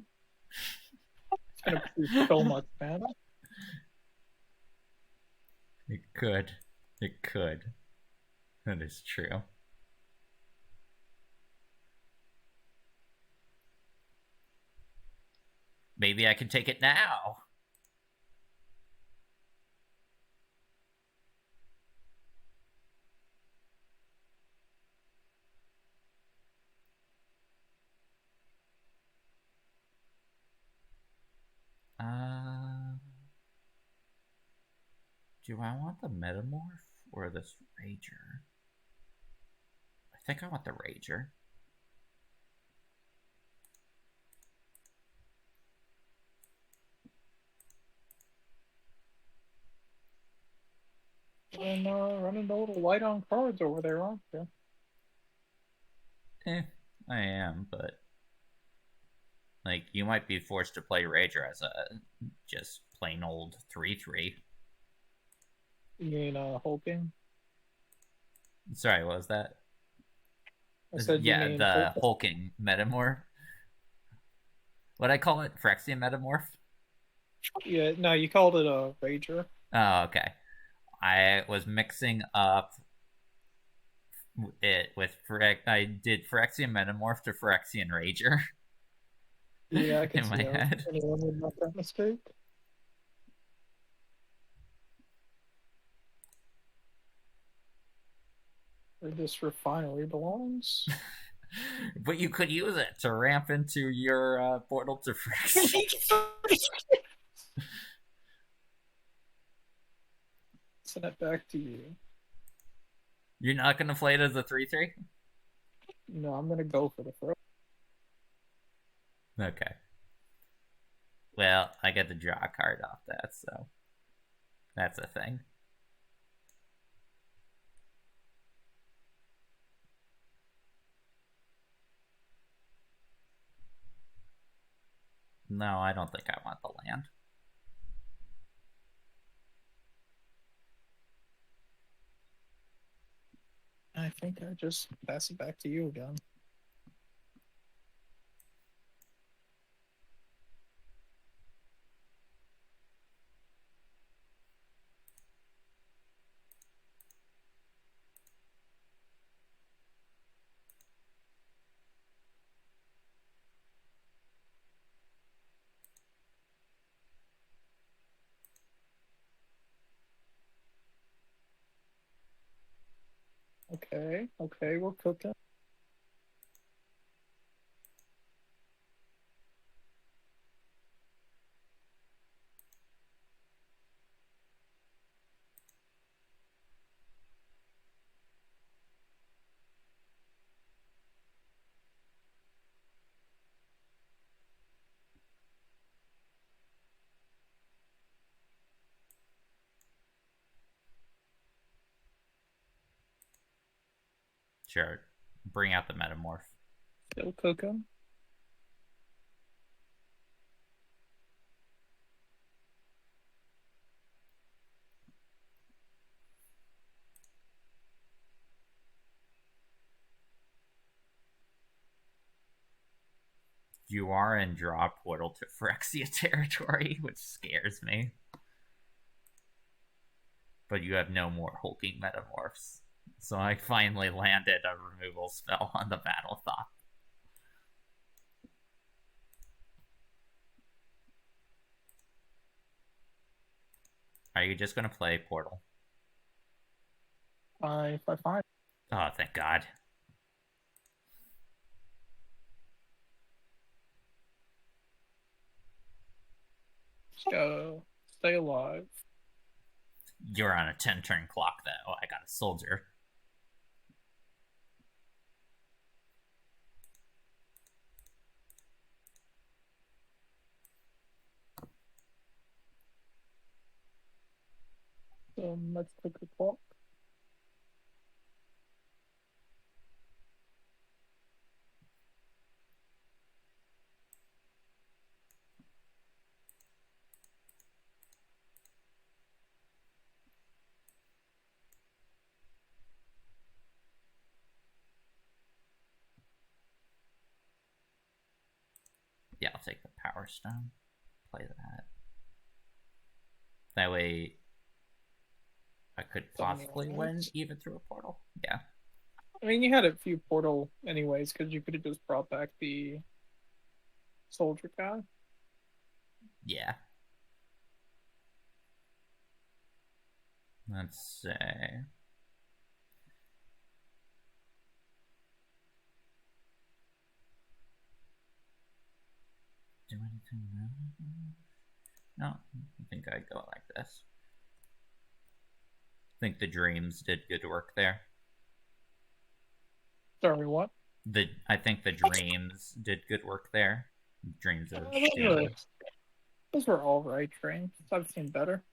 It's gonna produce so much mana. It could. It could. That is true. Maybe I can take it now. Do I want the Metamorph or this Rager? I think I want the Rager. And running a little light on cards over there, aren't you? I am, but like you might be forced to play Rager as a just plain old 3/3. You mean hulking? Sorry, what was that? I said yeah, you mean the hulking Metamorph. What'd I call it? Phyrexian Metamorph? Yeah, no, you called it a Rager. Oh, okay. I was mixing up it with I did Phyrexian Metamorph to Phyrexian Rager. Yeah, I can in see my how head. anyone would make that mistake. Where this refinery belongs. But you could use it to ramp into your portal to Phyrexian. Send it back to you. You're not going to play it as a 3/3? No, I'm going to go for the throw. Okay. Well, I get to draw a card off that, so that's a thing. No, I don't think I want the land. I think I just pass it back to you again. Okay, we're cooking. Sure. Bring out the Metamorph. Still cooking. You are in draw portal to Phyrexia territory, which scares me. But you have no more hulking Metamorphs. So I finally landed a removal spell on the Battle Thought. Are you just gonna play Portal? If I find. Oh, thank God. Stay alive. You're on a 10-turn clock, though. I got a soldier. Let's click the clock. Yeah, I'll take the Power Stone. Play that. That way, I could possibly win even through a portal. Yeah. I mean, you had a few portal anyways, because you could have just brought back the soldier guy. Yeah. Let's say. Do anything wrong? No, I think I'd go like this. I think the dreams did good work there. Sorry, what? I think the dreams did good work there. Dreams of those were all right dreams. I've seen better.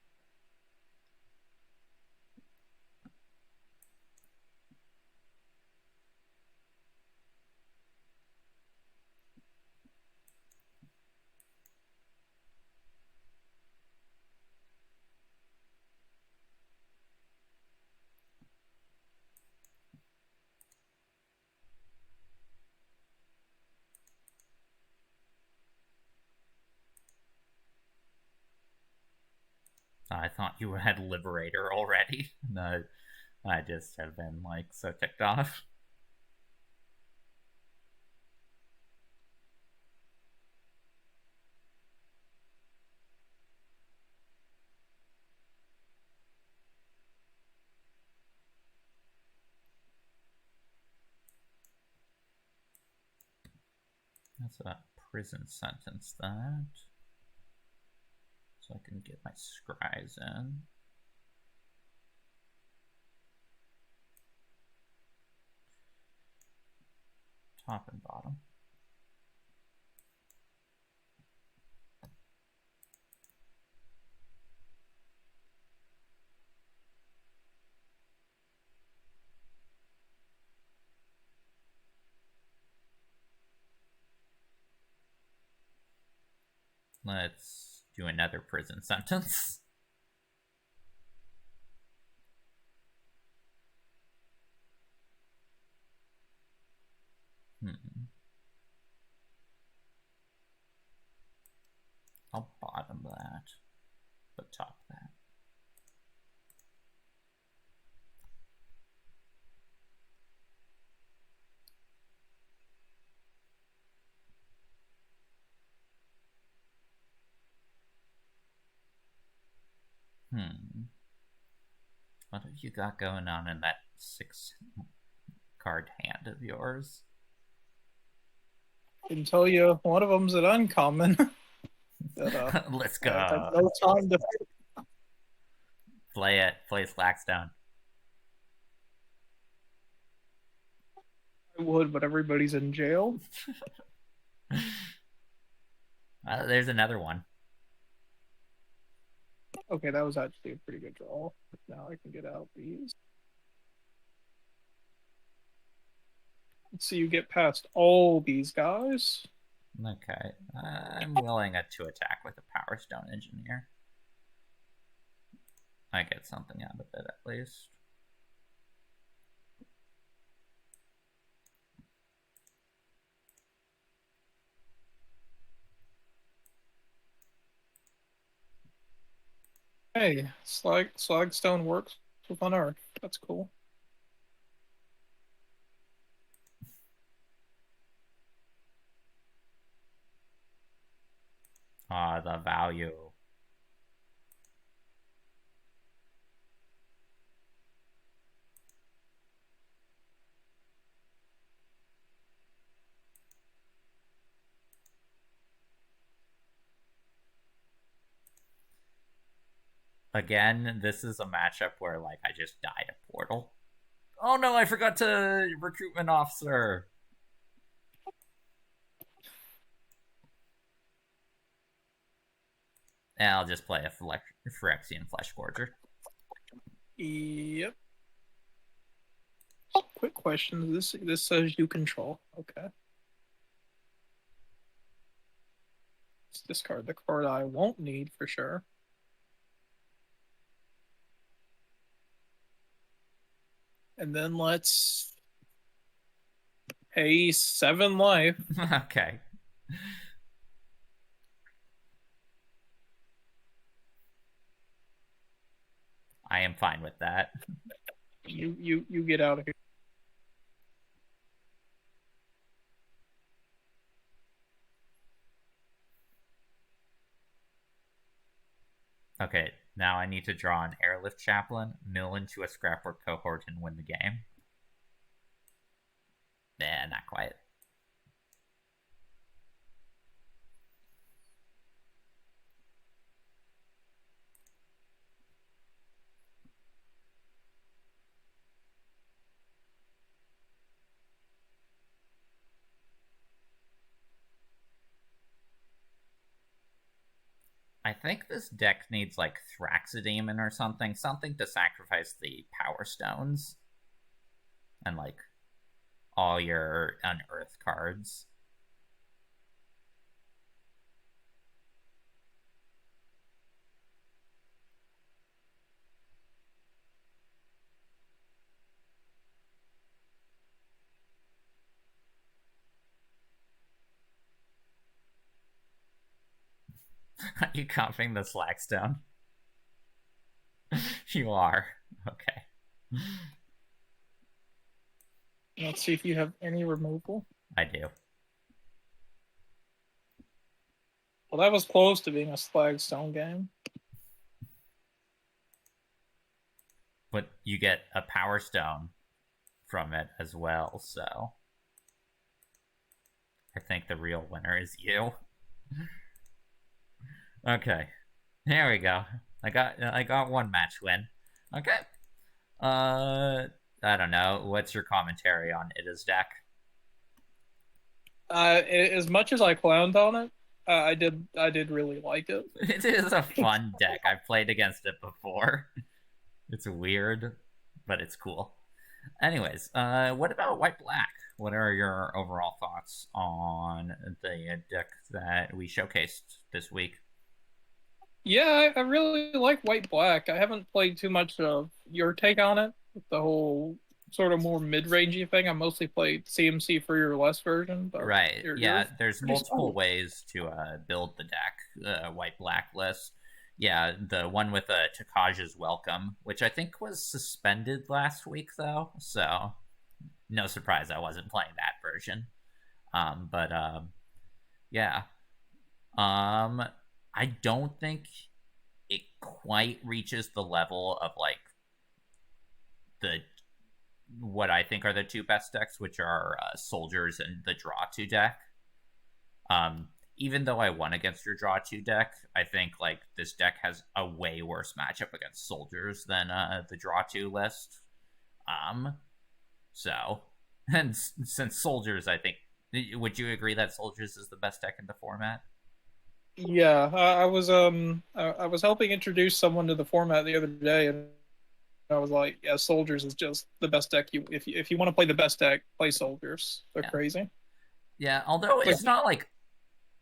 I thought you had Liberator already. No, I just have been like so ticked off. That's a prison sentence, that. So I can get my scries in. Top and bottom. Let's do another prison sentence. I'll bottom that, but top that. What have you got going on in that 6-card hand of yours? I can tell you, one of them's an uncommon. Let's go. No time to play it. Play Slackstone. I would, but everybody's in jail. There's another one. Okay, that was actually a pretty good draw. Now I can get out these. Let's see you get past all these guys. Okay, I'm willing to attack with a Power Stone Engineer. I get something out of it at least. Hey, Slagstone works with Unearth. That's cool. The value. again, this is a matchup where, like, I just died a portal. Oh no, I forgot to recruitment officer. And I'll just play a Phyrexian Flesh Gorger. Yep. Quick question. This says you control. Okay. Let's discard the card I won't need for sure. And then let's pay 7 life. Okay. I am fine with that. You get out of here. Okay, now I need to draw an Airlift Chaplain, mill into a Scrapwork Cohort, and win the game. Nah, not quite. I think this deck needs, like, Thraxidemon or something. Something to sacrifice the Power Stones. And, like, all your Unearth cards. Are you copying the Slackstone? You are. Okay. Let's see if you have any removal. I do. Well, that was close to being a Slagstone game. But you get a Power Stone from it as well, so I think the real winner is you. Okay, there we go. I got one match win. Okay. I don't know. What's your commentary on Ida's deck? As much as I clowned on it, I did really like it. It is a fun deck. I've played against it before. It's weird, but it's cool. Anyways, what about White Black? What are your overall thoughts on the deck that we showcased this week? Yeah, I really like White Black. I haven't played too much of your take on it, with the whole sort of more mid-rangey thing. I mostly played CMC Free or Less version. But right. Yeah, there's multiple solid ways to build the deck. White Black list. Yeah, the one with Takaj's Welcome, which I think was suspended last week, though. So, no surprise I wasn't playing that version. Yeah. I don't think it quite reaches the level of, like, what I think are the two best decks, which are Soldiers and the Draw 2 deck. Even though I won against your Draw 2 deck, I think, like, this deck has a way worse matchup against Soldiers than the Draw 2 list. So, and since Soldiers, I think, would you agree that Soldiers is the best deck in the format? Yeah, I was helping introduce someone to the format the other day, and I was like, yeah, Soldiers is just the best deck. If you want to play the best deck, play Soldiers. They're crazy. Yeah, although it's not like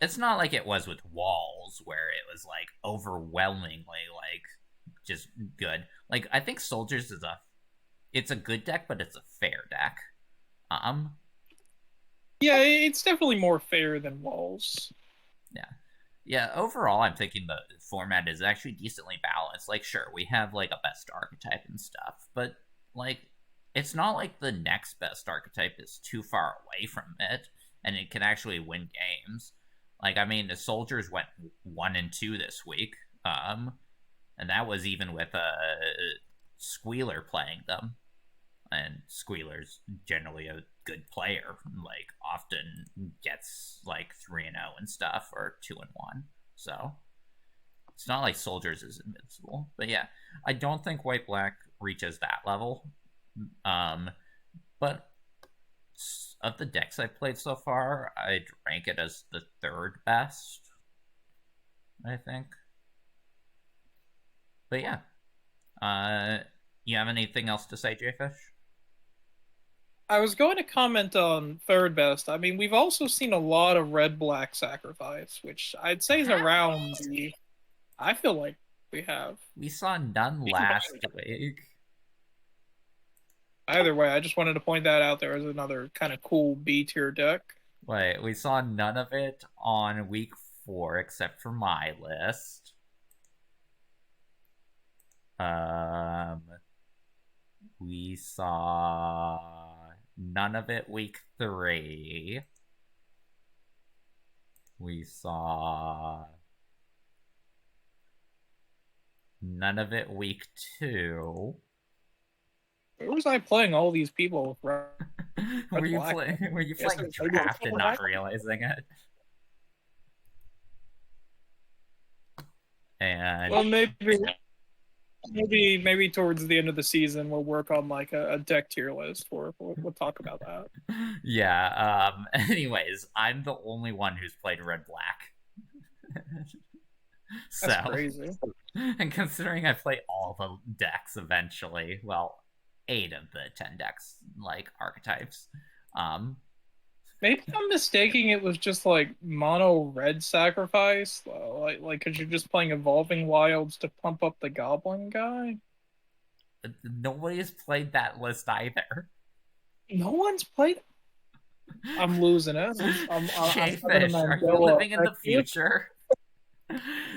it was with Walls, where it was, like, overwhelmingly, like, just good. Like, I think Soldiers is it's a good deck, but it's a fair deck. Yeah, it's definitely more fair than Walls. Yeah, overall, I'm thinking the format is actually decently balanced. Like, sure, we have, like, a best archetype and stuff, but, like, it's not like the next best archetype is too far away from it, and it can actually win games. Like, I mean, the Soldiers went 1 and 2 this week, and that was even with Squealer playing them. And Squealer's generally a good player, like, often gets, like, 3-0 and stuff, or 2-1. So It's not like Soldiers is invincible, but yeah, I don't think White Black reaches that level. But of the decks I've played so far, I'd rank it as the third best, I think. But yeah, you have anything else to say, Jayfish? I was going to comment on third best. I mean, we've also seen a lot of red-black sacrifice, which I'd say is around the. I feel like we have. We saw none last week. Either way, I just wanted to point that out there as another kind of cool B tier deck. Wait, we saw none of it on week 4 except for my list. We saw none of it week 3. We saw none of it week 2. Where was I playing all these people? Were you playing draft and not realizing it? And well, maybe towards the end of the season we'll work on like a deck tier list, or we'll talk about that. Yeah. Anyways, I'm the only one who's played red black. That's crazy. And considering I play all the decks eventually, well, 8 of the 10 decks, like, archetypes. Maybe I'm mistaking it was just, like, mono red sacrifice, like, because you're just playing Evolving Wilds to pump up the Goblin guy? Nobody's played that list either. No one's played. I'm losing it. Jayfish, are you living in the future?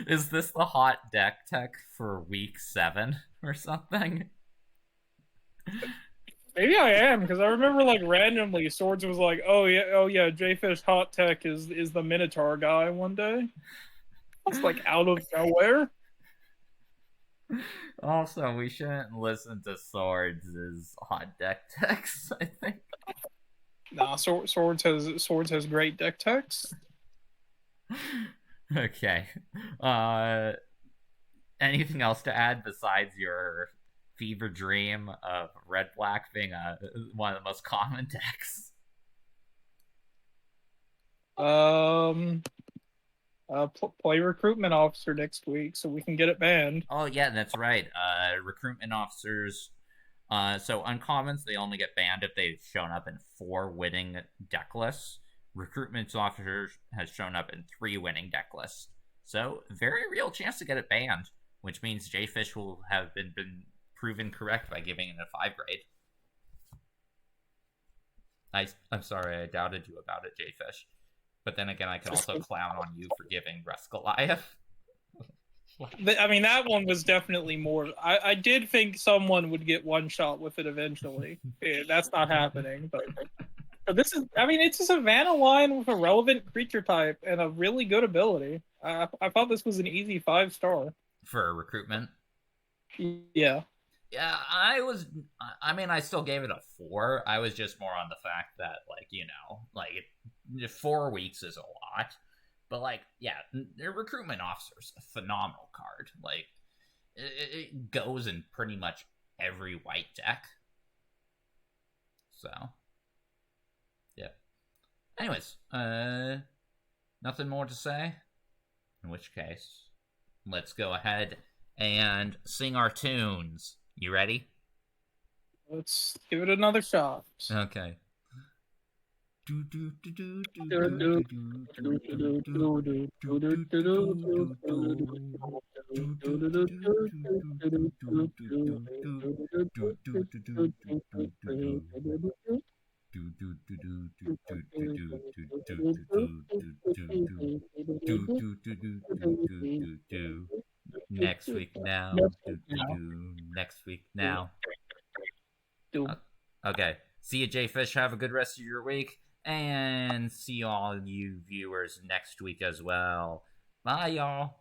Is this the hot deck tech for week 7 or something? Maybe I am, because I remember like randomly Swords was like, oh yeah, Jayfish hot tech is the Minotaur guy one day. It's like out of nowhere. Also, we shouldn't listen to Swords' hot deck techs, I think. Nah, Swords has great deck techs. Okay. Anything else to add besides your fever dream of red black being one of the most common decks? Play recruitment officer next week so we can get it banned. Oh yeah, that's right. Recruitment officers. So uncommons, they only get banned if they've shown up in 4 winning deck lists. Recruitment officers has shown up in 3 winning deck lists. So very real chance to get it banned, which means Jayfish will have been proven correct by giving it a 5 grade. I'm sorry, I doubted you about it, Jayfish. But then again, I can also clown on you for giving Rest Goliath. I mean, that one was definitely more. I did think someone would get one shot with it eventually. That's not happening, but this is. I mean, it's a Savannah line with a relevant creature type and a really good ability. I thought this was an easy 5-star for recruitment. Yeah. Yeah, I mean, I still gave it a 4. I was just more on the fact that, like, 4 weeks is a lot. But, like, yeah, their recruitment officer's a phenomenal card. Like, it goes in pretty much every white deck. So, yeah. Anyways, nothing more to say. In which case, let's go ahead and sing our tunes. You ready? Let's give it another shot. Okay. Next week now. Next week now. Okay. See you, Jayfish. Have a good rest of your week. And see all you viewers next week as well. Bye, y'all.